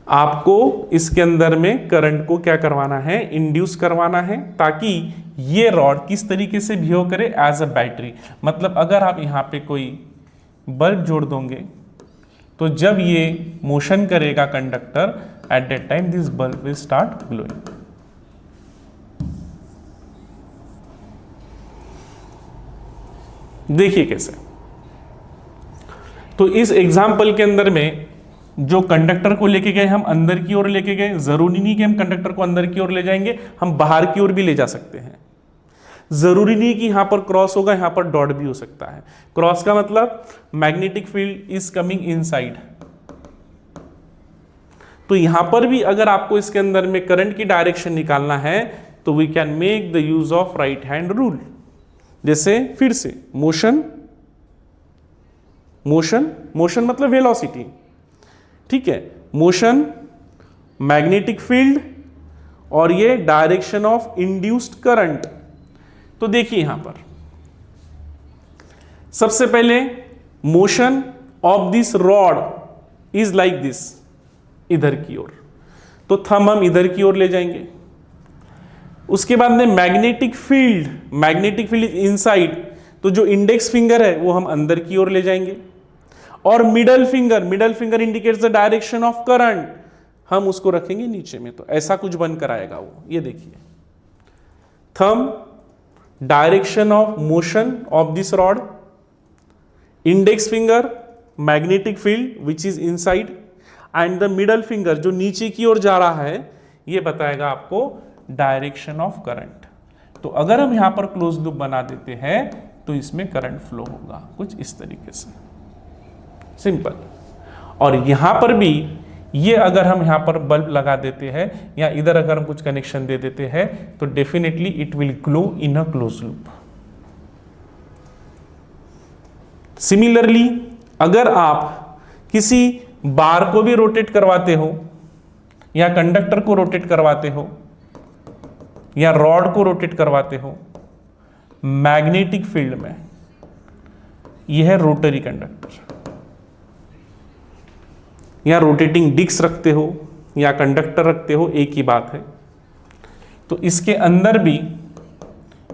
आपको इसके अंदर में करंट को क्या करवाना है, इंड्यूस करवाना है, ताकि ये रॉड किस तरीके से बिहेव करे, एज अ बैटरी। मतलब अगर आप यहां पे कोई बल्ब जोड़ दोगे, तो जब ये मोशन करेगा conductor, at that time this bulb will start glowing. देखिए कैसे। तो इस एग्जाम्पल के अंदर में जो कंडक्टर को लेके गए हम अंदर की ओर लेके गए, जरूरी नहीं कि हम कंडक्टर को अंदर की ओर ले जाएंगे, हम बाहर की ओर भी ले जा सकते हैं। जरूरी नहीं कि यहां पर क्रॉस होगा, यहां पर डॉट भी हो सकता है। क्रॉस का मतलब magnetic field is coming inside. तो यहां पर भी अगर आपको इसके अंदर में करंट की डायरेक्शन निकालना है, तो we can make the use of right hand rule. जैसे फिर से मोशन, मोशन मोशन मतलब वेलोसिटी, ठीक है, मोशन, मैग्नेटिक फील्ड और ये डायरेक्शन ऑफ इंड्यूस्ड करंट। तो देखिए यहां पर सबसे पहले motion of this rod is like this, इधर की ओर, तो थंब हम इधर की ओर ले जाएंगे। उसके बाद में मैग्नेटिक फील्ड इज इनसाइड, तो जो इंडेक्स फिंगर है वो हम अंदर की ओर ले जाएंगे। और middle finger indicates the direction of current, हम उसको रखेंगे नीचे में। तो ऐसा कुछ बनकर आएगा वो, ये देखिए, thumb direction of motion of this rod, index finger magnetic field which is inside, and the middle finger जो नीचे की ओर जा रहा है, ये बताएगा आपको डायरेक्शन ऑफ करंट। तो अगर हम यहां पर क्लोज लूप बना देते हैं, तो इसमें करंट फ्लो होगा कुछ इस तरीके से, सिंपल। और यहां पर भी ये अगर हम यहां पर बल्ब लगा देते हैं या इधर अगर हम कुछ कनेक्शन दे देते हैं, तो definitely it will glow in a close loop. Similarly अगर आप किसी बार को भी रोटेट करवाते हो या कंडक्टर को रोटेट करवाते हो या रॉड को रोटेट करवाते हो मैग्नेटिक फील्ड में, यह है रोटरी कंडक्टर, या रोटेटिंग डिस्क रखते हो या कंडक्टर रखते हो, एक ही बात है। तो इसके अंदर भी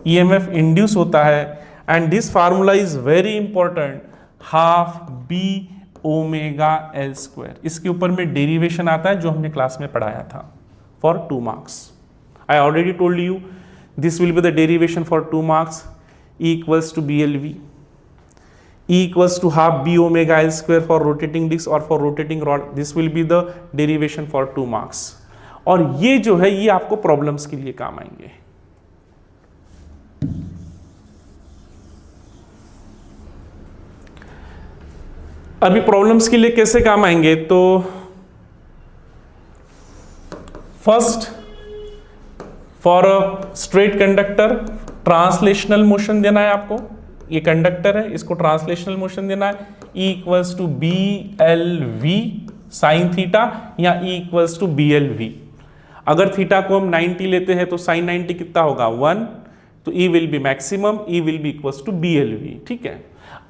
ईएमएफ इंड्यूस होता है, and this formula is very important, half B omega L square. इसके ऊपर में डेरिवेशन आता है जो हमने क्लास में पढ़ाया था for 2 marks. I already told you this will be the derivation for 2 marks, E equals to BLV, E equals to half B omega L square for rotating disc or for rotating rod. This will be the derivation for 2 marks. और ये जो है ये आपको problems के लिए काम आएंगे। अभी प्रॉब्लम्स के लिए कैसे काम आएंगे, तो first for a straight conductor translational motion देना है आपको। ये कंडक्टर है, इसको ट्रांसलेशनल मोशन देना है, E equals to B L V sine theta या E equals to B L V. अगर थीटा को हम 90 लेते हैं तो साइन 90 कितना होगा 1, तो E will be maximum, E will be equals to B L V, ठीक है।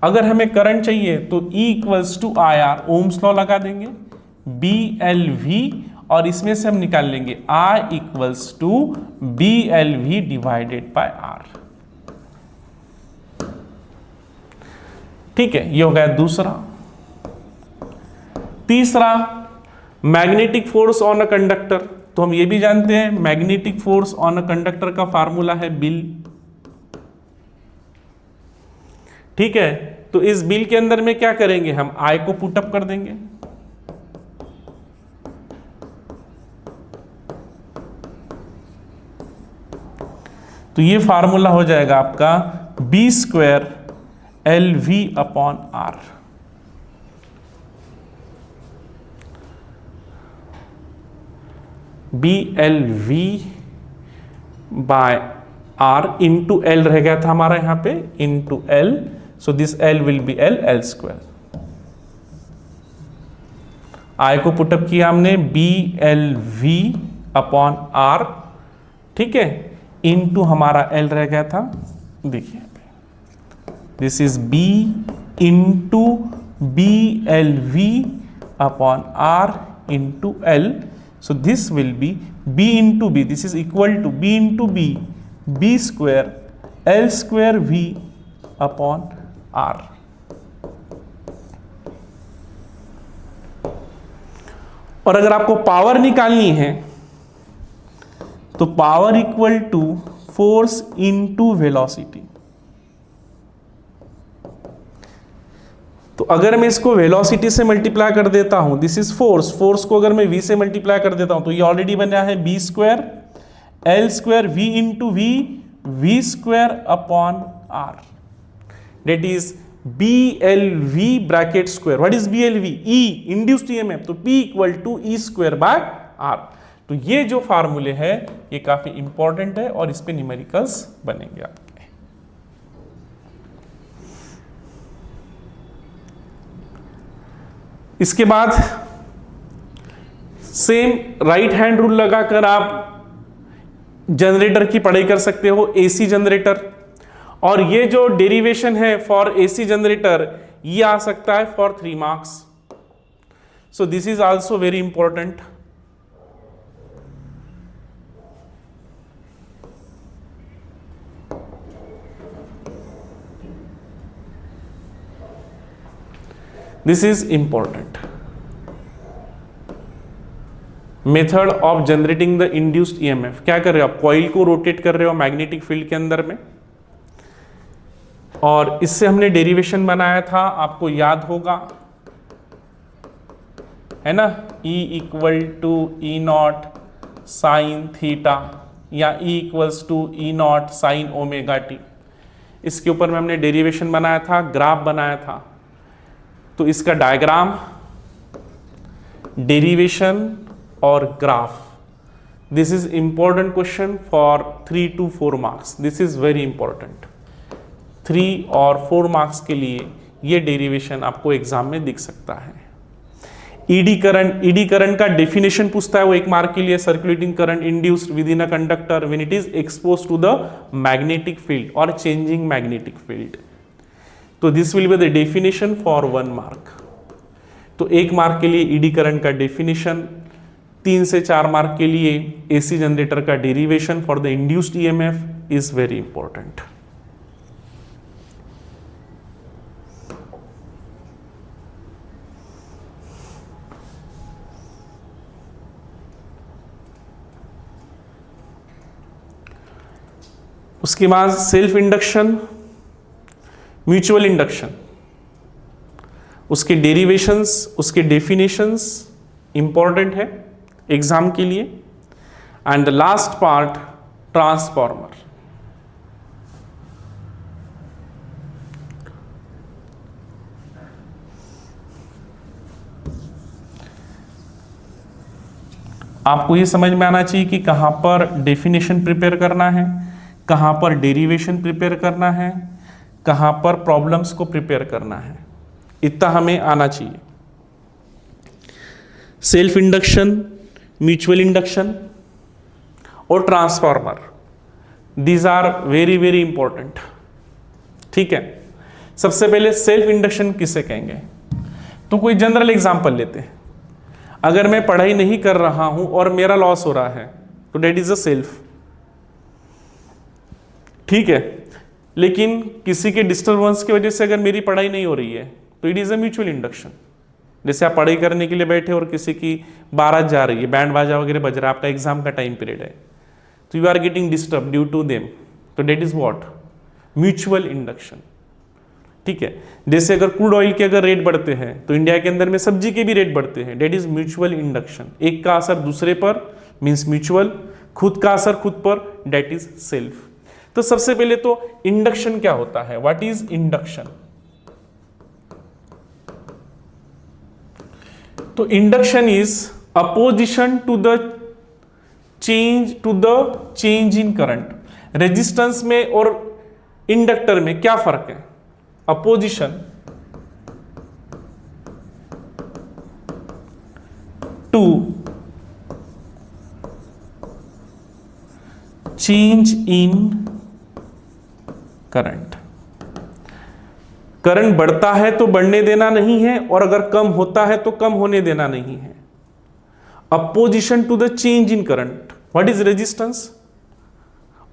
अगर हमें करंट चाहिए तो E equals to I R, Ohm's law लगा देंगे, बी एल वी, और इसमें से हम निकाल लेंगे I equals to B L V divided by R, ठीक है। ये हो गया दूसरा। तीसरा magnetic force on a conductor, तो हम ये भी जानते हैं magnetic force on a conductor का फार्मूला है बिल, ठीक है। तो इस बिल के अंदर में क्या करेंगे, हम I को पुटअप कर देंगे, तो ये फार्मूला हो जाएगा आपका B square L V upon R. B L V by R into L रह गया था हमारा यहां पे, into L, so this L will be L, L square. I को पुटअप किया हमने, B L V upon R, ठीक है, इंटू हमारा एल रह गया था, देखिए this is B into B L V upon R into L, so this will be b into b, this is equal to b into b, b square l square v upon r। और अगर आपको power निकालनी है तो power equal to force into velocity. तो अगर मैं इसको वेलोसिटी से मल्टीप्लाई कर देता हूं, दिस इज फोर्स, फोर्स को अगर मैं v से मल्टीप्लाई कर देता हूं तो ये ऑलरेडी बना है B square L square v into V, V square upon R, that is B L V bracket square. What is B L V? E, induced EMF, तो P equal to E square by R. तो ये जो फार्मूले है ये काफी important है और इस पे न्यूमेरिकल्स बनेंगे आपके। इसके बाद सेम राइट हैंड रूल लगाकर आप जनरेटर की पढ़ाई कर सकते हो, एसी जनरेटर। और ये जो डेरिवेशन है फॉर एसी जनरेटर ये आ सकता है for 3 marks, so this is also very important. This is important. Method of generating the induced EMF, क्या कर रहे हो आप? कॉइल को रोटेट कर रहे हो मैग्नेटिक फील्ड के अंदर में, और इससे हमने डेरिवेशन बनाया था, आपको याद होगा, है ना, E equal to E naught sine theta या E equals to E naught sine omega T. इसके ऊपर में हमने डेरिवेशन बनाया था, ग्राफ बनाया था। तो इसका डायग्राम, डेरिवेशन और graph, this is important question for 3 to 4 marks. This is very important. 3 और 4 मार्क्स के लिए ये डेरिवेशन आपको एग्जाम में दिख सकता है। ईडी करंट का डेफिनेशन पूछता है वो 1 मार्क के लिए। Circulating current induced within a conductor when it is exposed to the magnetic field और चेंजिंग मैग्नेटिक फील्ड। तो this will be the definition for 1 mark. तो 1 मार्क के लिए ईडी करंट का डेफिनेशन, 3 से 4 मार्क के लिए एसी जनरेटर का derivation for the induced EMF is very important. उसके बाद सेल्फ इंडक्शन, म्यूचुअल इंडक्शन, उसके डेरिवेशंस, उसके डेफिनेशंस इंपॉर्टेंट है एग्जाम के लिए। And the last part, transformer. आपको ये समझ में आना चाहिए कि कहां पर डेफिनेशन प्रिपेयर करना है, कहां पर डेरिवेशन प्रिपेयर करना है, कहां पर प्रॉब्लम्स को प्रिपेयर करना है, इतना हमें आना चाहिए। सेल्फ इंडक्शन, म्यूचुअल इंडक्शन और transformer, these are very very important. ठीक है, सबसे पहले सेल्फ इंडक्शन किसे कहेंगे? तो कोई जनरल एग्जांपल लेते हैं। अगर मैं पढ़ाई नहीं कर रहा हूं और मेरा लॉस हो रहा है तो डेट इज अ सेल्फ, ठीक है। लेकिन किसी के डिस्टर्बेंस की वजह से अगर मेरी पढ़ाई नहीं हो रही है तो it is a mutual induction. जैसे आप पढ़ाई करने के लिए बैठे और किसी की बारात जा रही है, बैंड बाजा वगैरह बज रहा है, आपका एग्जाम का टाइम पीरियड है, तो you are getting disturb due to them, तो that is what? Mutual induction. ठीक है, जैसे अगर क्रूड ऑयल के अगर रेट बढ़ते हैं तो इंडिया के अंदर में सब्जी के भी रेट बढ़ते हैं, डेट इज म्यूचुअल इंडक्शन। एक का असर दूसरे पर मीन्स म्यूचुअल, खुद का असर खुद पर, डेट इज सेल्फ। तो तो सबसे पहले तो इंडक्शन क्या होता है, व्हाट इज इंडक्शन? तो induction is opposition to the change in current. Resistance में और इंडक्टर में क्या फर्क है? Opposition to change in current. Current बढ़ता है तो बढ़ने देना नहीं है, और अगर कम होता है तो कम होने देना नहीं है। Opposition to the change in current. What is resistance?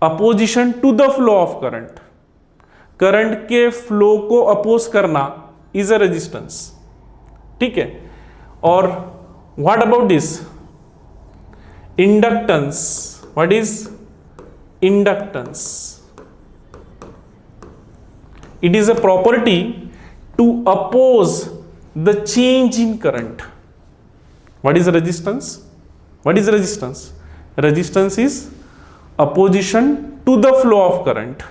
Opposition to the flow of current. Current के फ्लो को अपोज करना इज अ रेजिस्टेंस। ठीक है। और what about this inductance? What is inductance? It is a property to oppose the change in current. What is resistance? What is resistance? Resistance is opposition to the flow of current.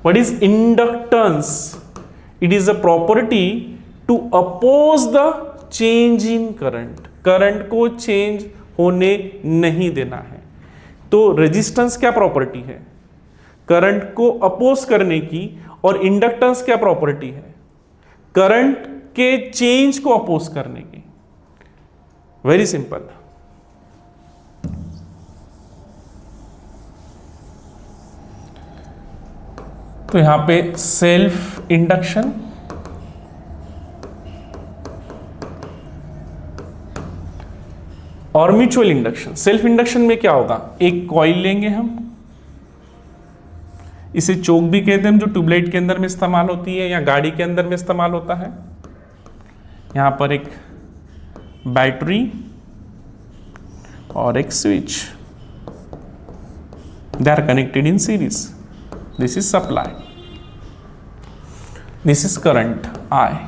What is inductance? It is a property to oppose the change in current. Current को change होने नहीं देना है। तो resistance क्या property है? Current को oppose करने की। और इंडक्टेंस क्या प्रॉपर्टी है? करंट के चेंज को अपोज करने की। Very simple. तो यहां पे सेल्फ इंडक्शन और म्यूचुअल इंडक्शन। सेल्फ इंडक्शन में क्या होगा? एक कॉइल लेंगे हम, इसे चोक भी कहते हैं, जो ट्यूबलाइट के अंदर में इस्तेमाल होती है या गाड़ी के अंदर में इस्तेमाल होता है। यहां पर एक बैटरी और एक switch, they are connected in series. This is supply, this is current I.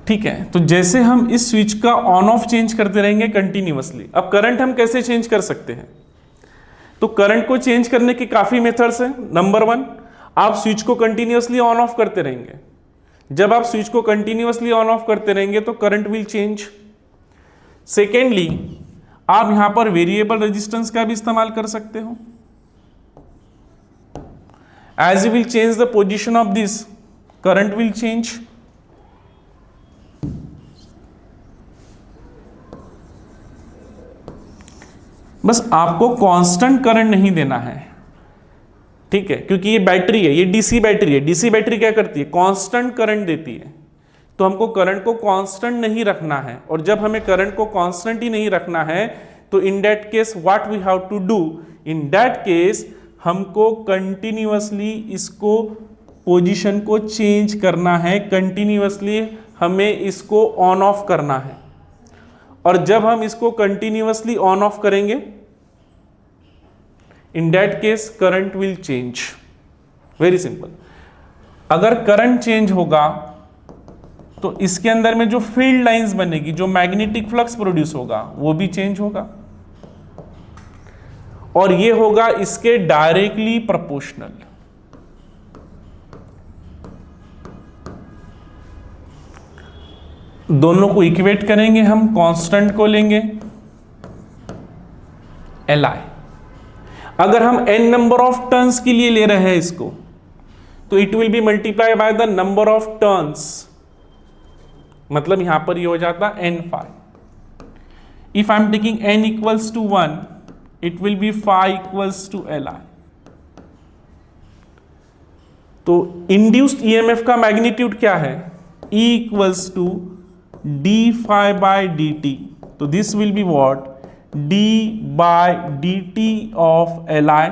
ठीक है। तो जैसे हम इस स्विच का ऑन ऑफ चेंज करते रहेंगे कंटिन्यूअसली। अब करंट हम कैसे चेंज कर सकते हैं? तो करंट को चेंज करने के काफी मेथड्स हैं। नंबर 1, आप स्विच को कंटिन्यूअसली ऑन ऑफ करते रहेंगे। जब आप स्विच को कंटिन्यूअसली ऑन ऑफ करते रहेंगे तो करंट विल चेंज। सेकेंडली, आप यहां पर वेरिएबल रेजिस्टेंस का भी इस्तेमाल कर सकते हो। As you will change the position of this, current will change. बस आपको कांस्टेंट करंट नहीं देना है। ठीक है, क्योंकि ये बैटरी है, ये डीसी बैटरी है। डीसी बैटरी क्या करती है? कांस्टेंट करंट देती है। तो हमको करंट को कांस्टेंट नहीं रखना है। और जब हमें करंट को कांस्टेंट ही नहीं रखना है तो in that case what we have to do? In that case हमको कंटिन्यूअसली इसको पोजीशन को चेंज करना है। कंटिन्यूअसली हमें इसको ऑन ऑफ करना है। और जब हम इसको कंटिन्यूअसली ऑन ऑफ करेंगे, इन that case current will change. Very simple. अगर करंट चेंज होगा तो इसके अंदर में जो फील्ड लाइंस बनेगी, जो मैग्नेटिक फ्लक्स प्रोड्यूस होगा, वो भी चेंज होगा। और ये होगा इसके डायरेक्टली प्रोपोर्शनल। दोनों को इक्वेट करेंगे हम, कांस्टेंट को लेंगे Li। अगर हम n नंबर ऑफ टर्न्स के लिए ले रहे हैं इसको, तो it will be multiply by the number of turns. मतलब यहां पर ये हो जाता n phi। If I am taking n equals to 1, it will be phi equals to Li। तो इंड्यूस्ड ईएमएफ का मैग्नीट्यूड क्या है? E equals to d phi by dt। तो this will be what? d by dt of Li।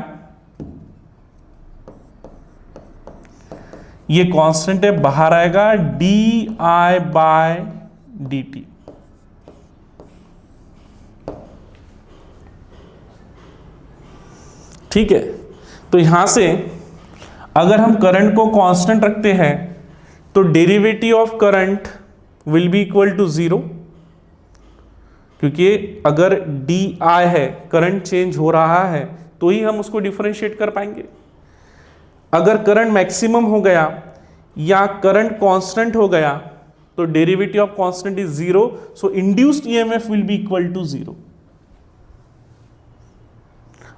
ये constant है, बाहर आएगा di bye dt। ठीक है। तो यहां से अगर हम करंट को कांस्टेंट रखते हैं तो derivative of current will be equal to 0, क्योंकि अगर di है, करंट चेंज हो रहा है, तो तो ही हम उसको डिफरेंशिएट कर पाएंगे। अगर करंट मैक्सिमम हो गया या करंट कांस्टेंट हो गया तो derivative of constant is 0, so induced EMF will be equal to 0।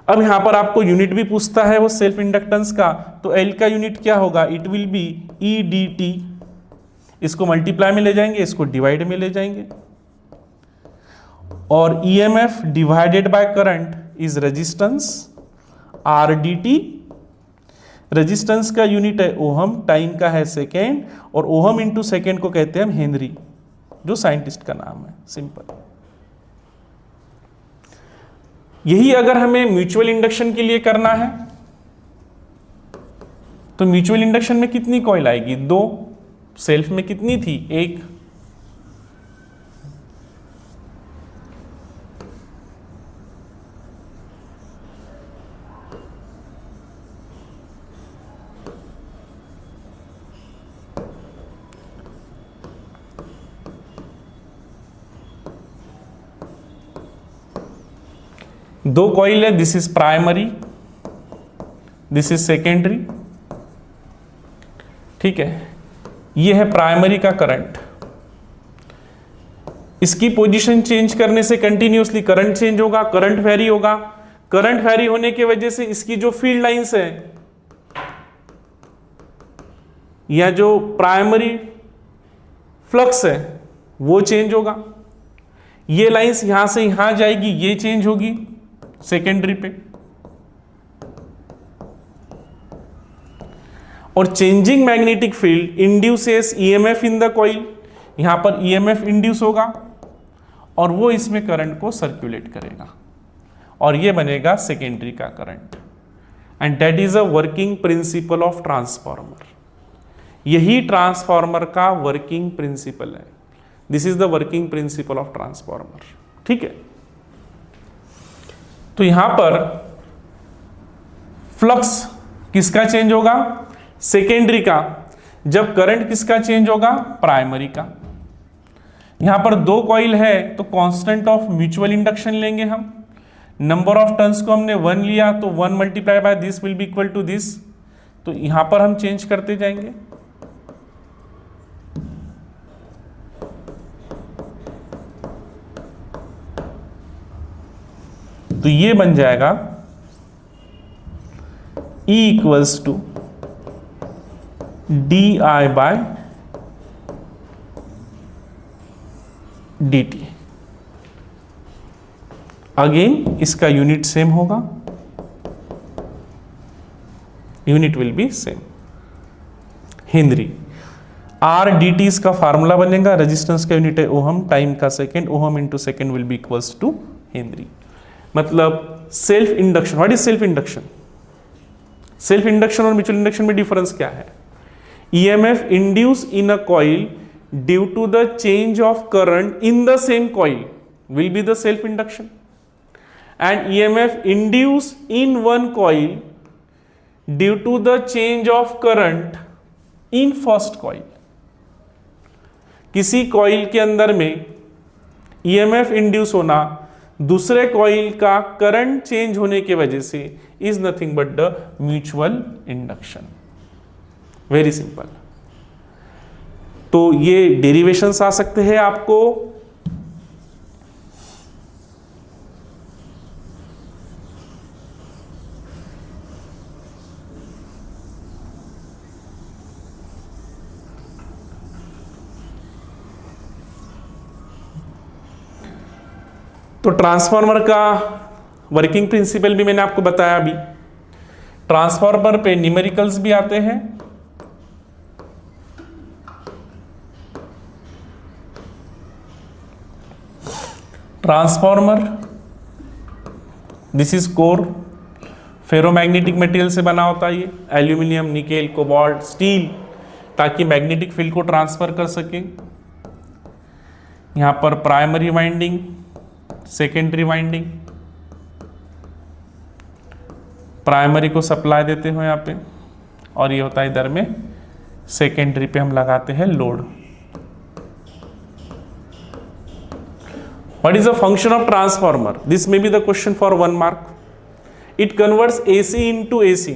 अब यहां पर आपको यूनिट भी पूछता है वो सेल्फ इंडक्टेंस का, तो एल का यूनिट क्या होगा, it will be E D T. इसको मल्टीप्लाई में ले जाएंगे, इसको डिवाइड में ले जाएंगे, और EMF divided by current is resistance R D T. Resistance का यूनिट है ओहम, टाइम का है सेकेंड, और ओहम इंटू सेकेंड को कहते हैं हम हेनरी, जो साइंटिस्ट का नाम है, सिंपल। यही अगर हमें म्यूचुअल इंडक्शन के लिए करना है तो म्यूचुअल इंडक्शन में कितनी कॉइल आएगी, 2, सेल्फ में कितनी थी, 1। दो कॉइल है, this is primary, this is secondary, ठीक है। ये है प्राइमरी का करंट, इसकी पोजीशन चेंज करने से कंटिन्यूअसली करंट चेंज होगा, करंट वेरी होगा। करंट वेरी होने की वजह से इसकी जो फील्ड लाइंस है या जो प्राइमरी फ्लक्स है वो चेंज होगा। ये लाइंस यहां से यहां जाएगी, ये चेंज होगी सेकेंडरी पे, और changing magnetic field induces EMF in the coil. यहां पर ईएमएफ इंड्यूस होगा और वो इसमें करंट को सर्कुलेट करेगा, और ये बनेगा सेकेंडरी का current. And that is a working principle of transformer. यही ट्रांसफार्मर का वर्किंग प्रिंसिपल है। This is the working principle of transformer, ठीक है। तो यहां पर फ्लक्स किसका चेंज होगा, सेकेंडरी का, जब करंट किसका चेंज होगा, प्राइमरी का। यहां पर 2 कॉइल है तो कांस्टेंट ऑफ म्यूचुअल इंडक्शन लेंगे हम। नंबर ऑफ टर्न्स को हमने 1 लिया तो 1 multiply by this will be equal to this, तो यहां पर हम चेंज करते जाएंगे। तो ये बन जाएगा E equals to D I by D T. Again इसका यूनिट सेम होगा, unit will be same, henry. R D T इसका फार्मूला बनेगा, रेजिस्टेंस का यूनिट है ओहम, टाइम का second, ohm into second will be equals to henry. मतलब self induction, what is self induction? Self induction और mutual induction में difference क्या है? EMF induce in a coil due to the change of current in the same coil will be the self induction, and EMF induce in one coil due to the change of current in first coil. किसी coil के अंदर में EMF induce होना दूसरे coil का current change होने की वजह से is nothing but the mutual induction. Very simple. तो ये डेरिवेशंस आ सकते हैं आपको तो ट्रांसफार्मर का वर्किंग प्रिंसिपल भी मैंने आपको बताया। अभी ट्रांसफार्मर पे न्यूमेरिकल्स भी आते हैं, transformer this is core, ferromagnetic material से बना होता है ये, एल्यूमिनियम, निकेल, कोबाल्ट, स्टील, ताकि मैग्नेटिक फील्ड को ट्रांसफर कर सके। यहां पर primary winding, secondary winding, primary को सप्लाई देते हो यहाँ पे, और ये होता है इधर में सेकेंडरी पे हम लगाते हैं load. What is the function of transformer? This may be the question for 1 mark. It converts AC into AC,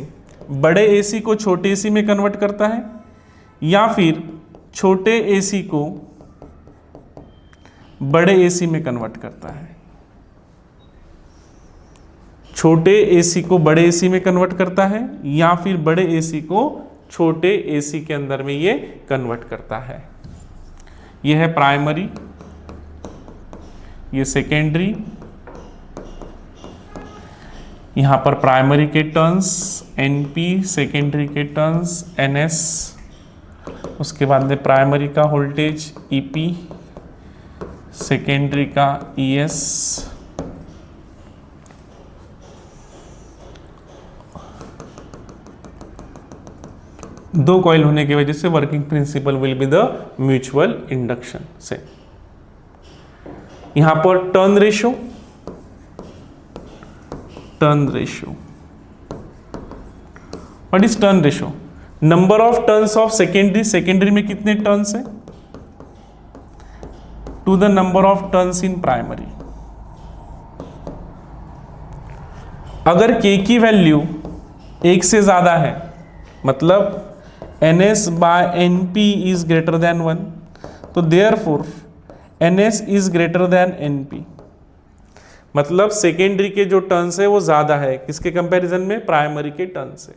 बड़े एसी को छोटे एसी में कन्वर्ट करता है, या फिर छोटे एसी को बड़े एसी में कन्वर्ट करता है। छोटे एसी को बड़े एसी में कन्वर्ट करता है, या फिर बड़े एसी को छोटे एसी के अंदर में ये कन्वर्ट करता है। ये है प्राइमरी, ये सेकेंडरी। यहां पर प्राइमरी के टर्न्स एनपी, सेकेंडरी के टर्न्स एनएस, उसके बाद में प्राइमरी का वोल्टेज ईपी, सेकेंडरी का ईएस, दो कॉइल होने की वजह से working principle will be the mutual induction से। यहां पर turn ratio, turn ratio, what is turn ratio? Number of turns of secondary, secondary में कितने टर्न्स है, to the number of turns in primary. अगर के की वैल्यू एक से ज्यादा है, मतलब ns by np is greater than 1, तो therefore ns is greater than np, मतलब सेकेंडरी के जो टर्न्स है वो ज्यादा है किसके कंपैरिजन में, प्राइमरी के टर्न से।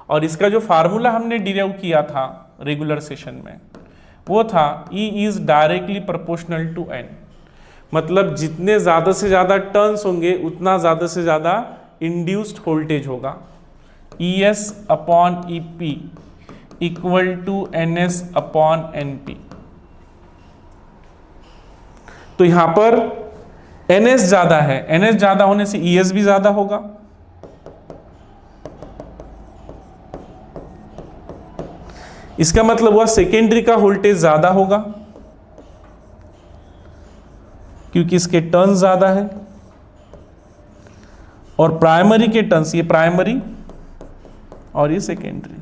और इसका जो फार्मूला हमने डिराइव किया था रेगुलर सेशन में वो था E is directly proportional to n, मतलब जितने ज्यादा से ज्यादा टर्न्स होंगे उतना ज्यादा से ज्यादा इंड्यूस्ड वोल्टेज होगा। ES upon EP equal to NS upon NP। तो यहां पर NS ज्यादा है, NS ज्यादा होने से ES भी ज्यादा होगा। इसका मतलब हुआ सेकेंडरी का वोल्टेज ज्यादा होगा क्योंकि इसके टर्न्स ज्यादा है, और प्राइमरी के टर्न्स, ये प्राइमरी और ये सेकेंडरी,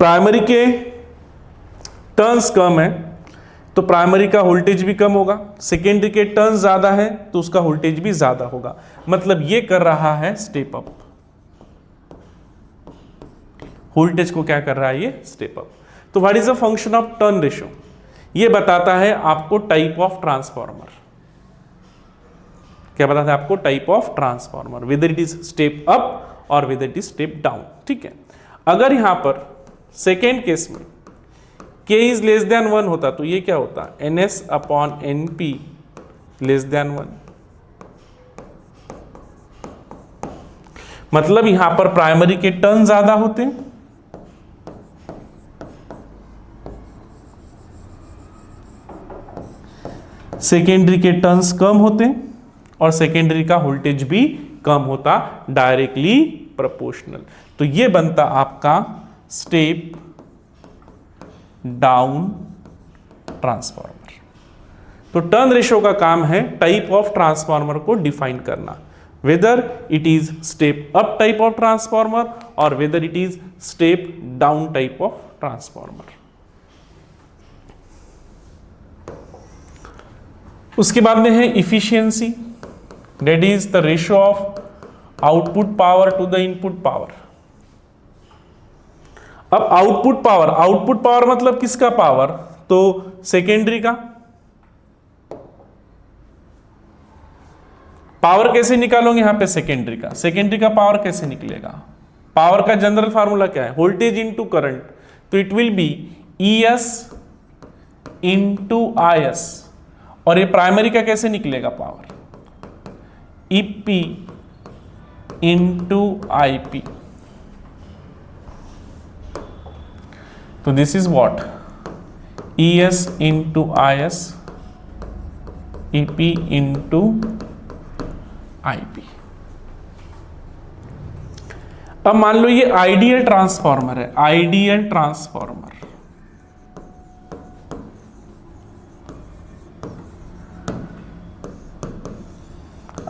प्राइमरी के टर्न्स कम है तो प्राइमरी का वोल्टेज भी कम होगा, सेकेंडरी के टर्न्स ज्यादा है तो उसका वोल्टेज भी ज्यादा होगा। मतलब ये कर रहा है स्टेप अप, वोल्टेज को क्या कर रहा है, ये स्टेप अप। तो what is the function of turn ratio? ये बताता है आपको टाइप ऑफ ट्रांसफॉर्मर। क्या बताता है आपको? Type of transformer, whether it is step up और whether it is step down. ठीक है, अगर यहां पर सेकेंड केस में k इज लेस देन 1 होता तो ये क्या होता, ns upon np less than 1। मतलब यहां पर प्राइमरी के टर्न ज्यादा होते, सेकेंडरी के टर्न्स कम होते, और सेकेंडरी का वोल्टेज भी कम होता, डायरेक्टली प्रोपोर्शनल। तो ये बनता आपका स्टेप डाउन ट्रांसफार्मर। तो टर्न रेशियो का काम है टाइप ऑफ ट्रांसफार्मर को डिफाइन करना, whether it is step up type of transformer और whether it is step down type of transformer. उसके बाद में है efficiency, that is the ratio of output power to the input power. अब output power मतलब किसका power, तो secondary का। पावर कैसे निकालोगे यहां पे, सेकेंडरी का पावर कैसे निकलेगा? पावर का जनरल फार्मूला क्या है, वोल्टेज इनटू करंट, तो it will be ES into IS। और ये प्राइमरी का कैसे निकलेगा पावर, EP इनटू IP। तो this is what, ES into IS, EP into IP। अब मान लो ये आइडियल ट्रांसफार्मर है, आइडियल ट्रांसफार्मर।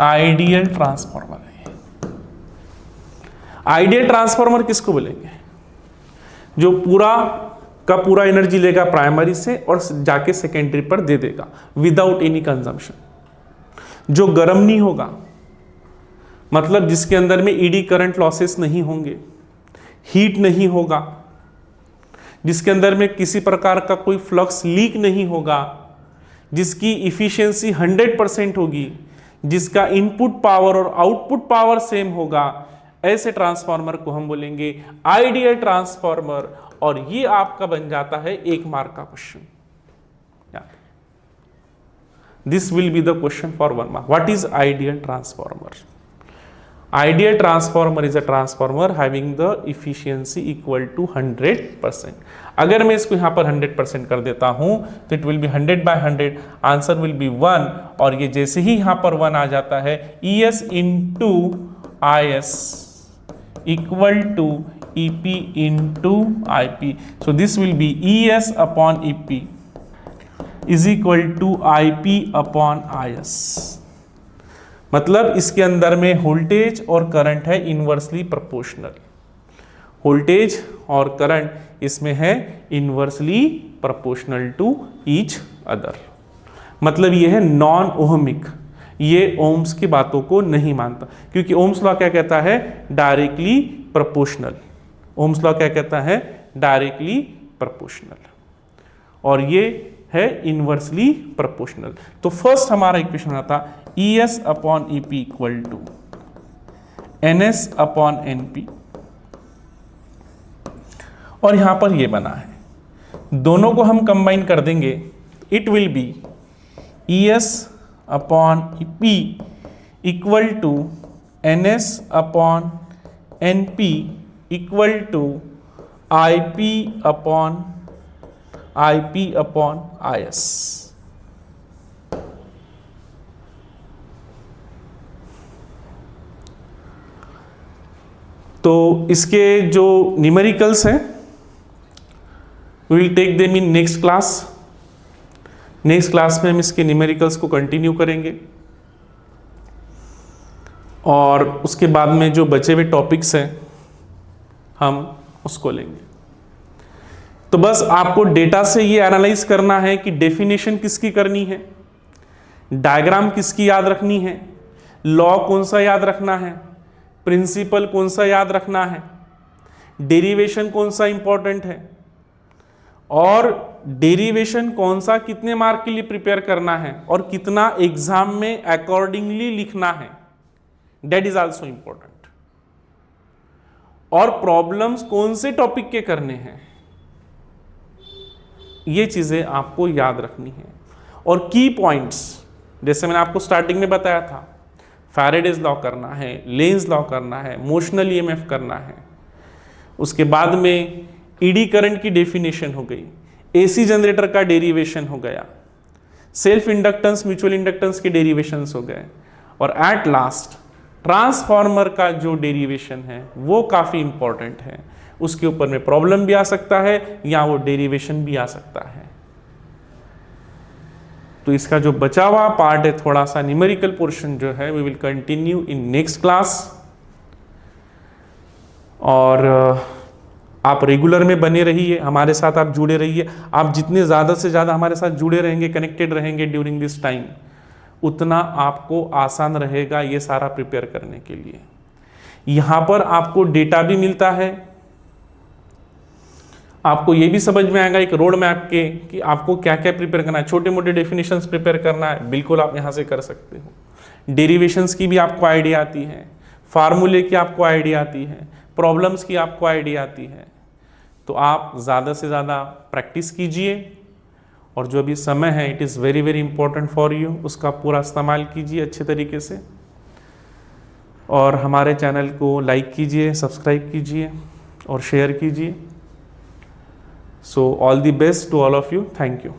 आइडियल ट्रांसफार्मर है। आइडियल ट्रांसफार्मर किसको बोलेंगे, जो पूरा का पूरा एनर्जी लेगा प्राइमरी से और जाके सेकेंडरी पर दे देगा विदाउट एनी कंजम्पशन, जो गर्म नहीं होगा, मतलब जिसके अंदर में ईडी करंट लॉसेस नहीं होंगे, हीट नहीं होगा, जिसके अंदर में किसी प्रकार का कोई फ्लक्स लीक नहीं होगा, जिसकी इफिशियंसी 100% होगी, जिसका इनपुट पावर और आउटपुट पावर सेम होगा, ऐसे ट्रांसफार्मर को हम बोलेंगे आइडियल ट्रांसफार्मर। और ये आपका बन जाता है 1 मार्क का question. This will be the question for 1 mark. What is ideal transformer? Ideal transformer is a transformer having the efficiency equal to 100%। अगर मैं इसको यहाँ पर 100% कर देता हूँ तो it will be 100/100, answer will be 1। और ये जैसे ही यहाँ पर 1 आ जाता है, ES into IS equal to EP into IP। So this will be ES upon EP is equal to IP upon IS। मतलब इसके अंदर में वोल्टेज और करंट है इनवर्सली प्रोपोर्शनल। वोल्टेज और करंट इसमें है inversely proportional to each other. मतलब ये है नॉन ओहमिक, ये ओम्स की बातों को नहीं मानता, क्योंकि ओम्स लॉ क्या कहता है? Directly proportional. ओम्स लॉ क्या कहता है? Directly proportional. और ये है इनवर्सली प्रोपोर्शनल। तो फर्स्ट हमारा इक्वेशन आता ES upon EP equal to NS upon NP। और यहां पर ये बना है, दोनों को हम कंबाइन कर देंगे, it will be ES upon EP equal to NS upon NP equal to IP upon IS। तो इसके जो न्यूमेरिकल्स हैं we will take them in next class. Next class में हम इसके न्यूमेरिकल्स को कंटिन्यू करेंगे और उसके बाद में जो बचे हुए टॉपिक्स हैं हम उसको लेंगे। तो बस आपको डेटा से ये एनालाइज करना है कि डेफिनेशन किसकी करनी है, डायग्राम किसकी याद रखनी है, लॉ कौन सा याद रखना है, प्रिंसिपल कौन सा याद रखना है, डेरिवेशन कौन सा इंपॉर्टेंट है, और डेरिवेशन कौन सा कितने मार्क के लिए प्रिपेयर करना है और कितना एग्जाम में अकॉर्डिंगली लिखना है, दैट इज आल्सो इंपॉर्टेंट। और प्रॉब्लम्स कौन से टॉपिक के करने हैं, ये चीजें आपको याद रखनी है। और की पॉइंट्स जैसे मैंने आपको स्टार्टिंग में बताया था, फैराडेज लॉ करना है, लेंज लॉ करना है, मोशनल ईएमएफ करना है, उसके बाद में ईडी करंट की डेफिनेशन हो गई, एसी जनरेटर का डेरिवेशन हो गया, सेल्फ इंडक्टेंस म्यूचुअल इंडक्टेंस के डेरिवेशंस हो गए, और एट लास्ट ट्रांसफार्मर का जो डेरिवेशन है वो काफ़ी इंपॉर्टेंट है। उसके ऊपर में प्रॉब्लम भी आ सकता है या वो डेरिवेशन भी आ सकता है। तो इसका जो बचा हुआ पार्ट है थोड़ा सा न्यूमेरिकल पोर्शन जो है we will continue in next class. और आप रेगुलर में बने रहिए, हमारे साथ आप जुड़े रहिए। आप जितने ज़्यादा से ज़्यादा हमारे साथ जुड़े रहेंगे, कनेक्टेड रहेंगे ड्यूरिंग दिस टाइम, उतना आपको आसान रहेगा ये सारा प्रिपेयर करने के लिए। यहाँ पर आपको डेटा भी मिलता है, आपको ये भी समझ में आएगा एक रोड मैप के कि आपको क्या क्या प्रिपेयर करना है। छोटे मोटे डेफिनेशंस प्रिपेयर करना है, बिल्कुल आप यहाँ से कर सकते हो। डेरिवेशंस की भी आपको आइडिया आती है, फार्मूले की आपको आइडिया आती है, प्रॉब्लम्स की आपको आइडिया आती है। तो आप ज़्यादा से ज़्यादा प्रैक्टिस कीजिए और जो भी समय है it is very very important for you, उसका पूरा इस्तेमाल कीजिए अच्छे तरीके से। और हमारे चैनल को लाइक कीजिए, सब्सक्राइब कीजिए और शेयर कीजिए। So all the best to all of you. Thank you.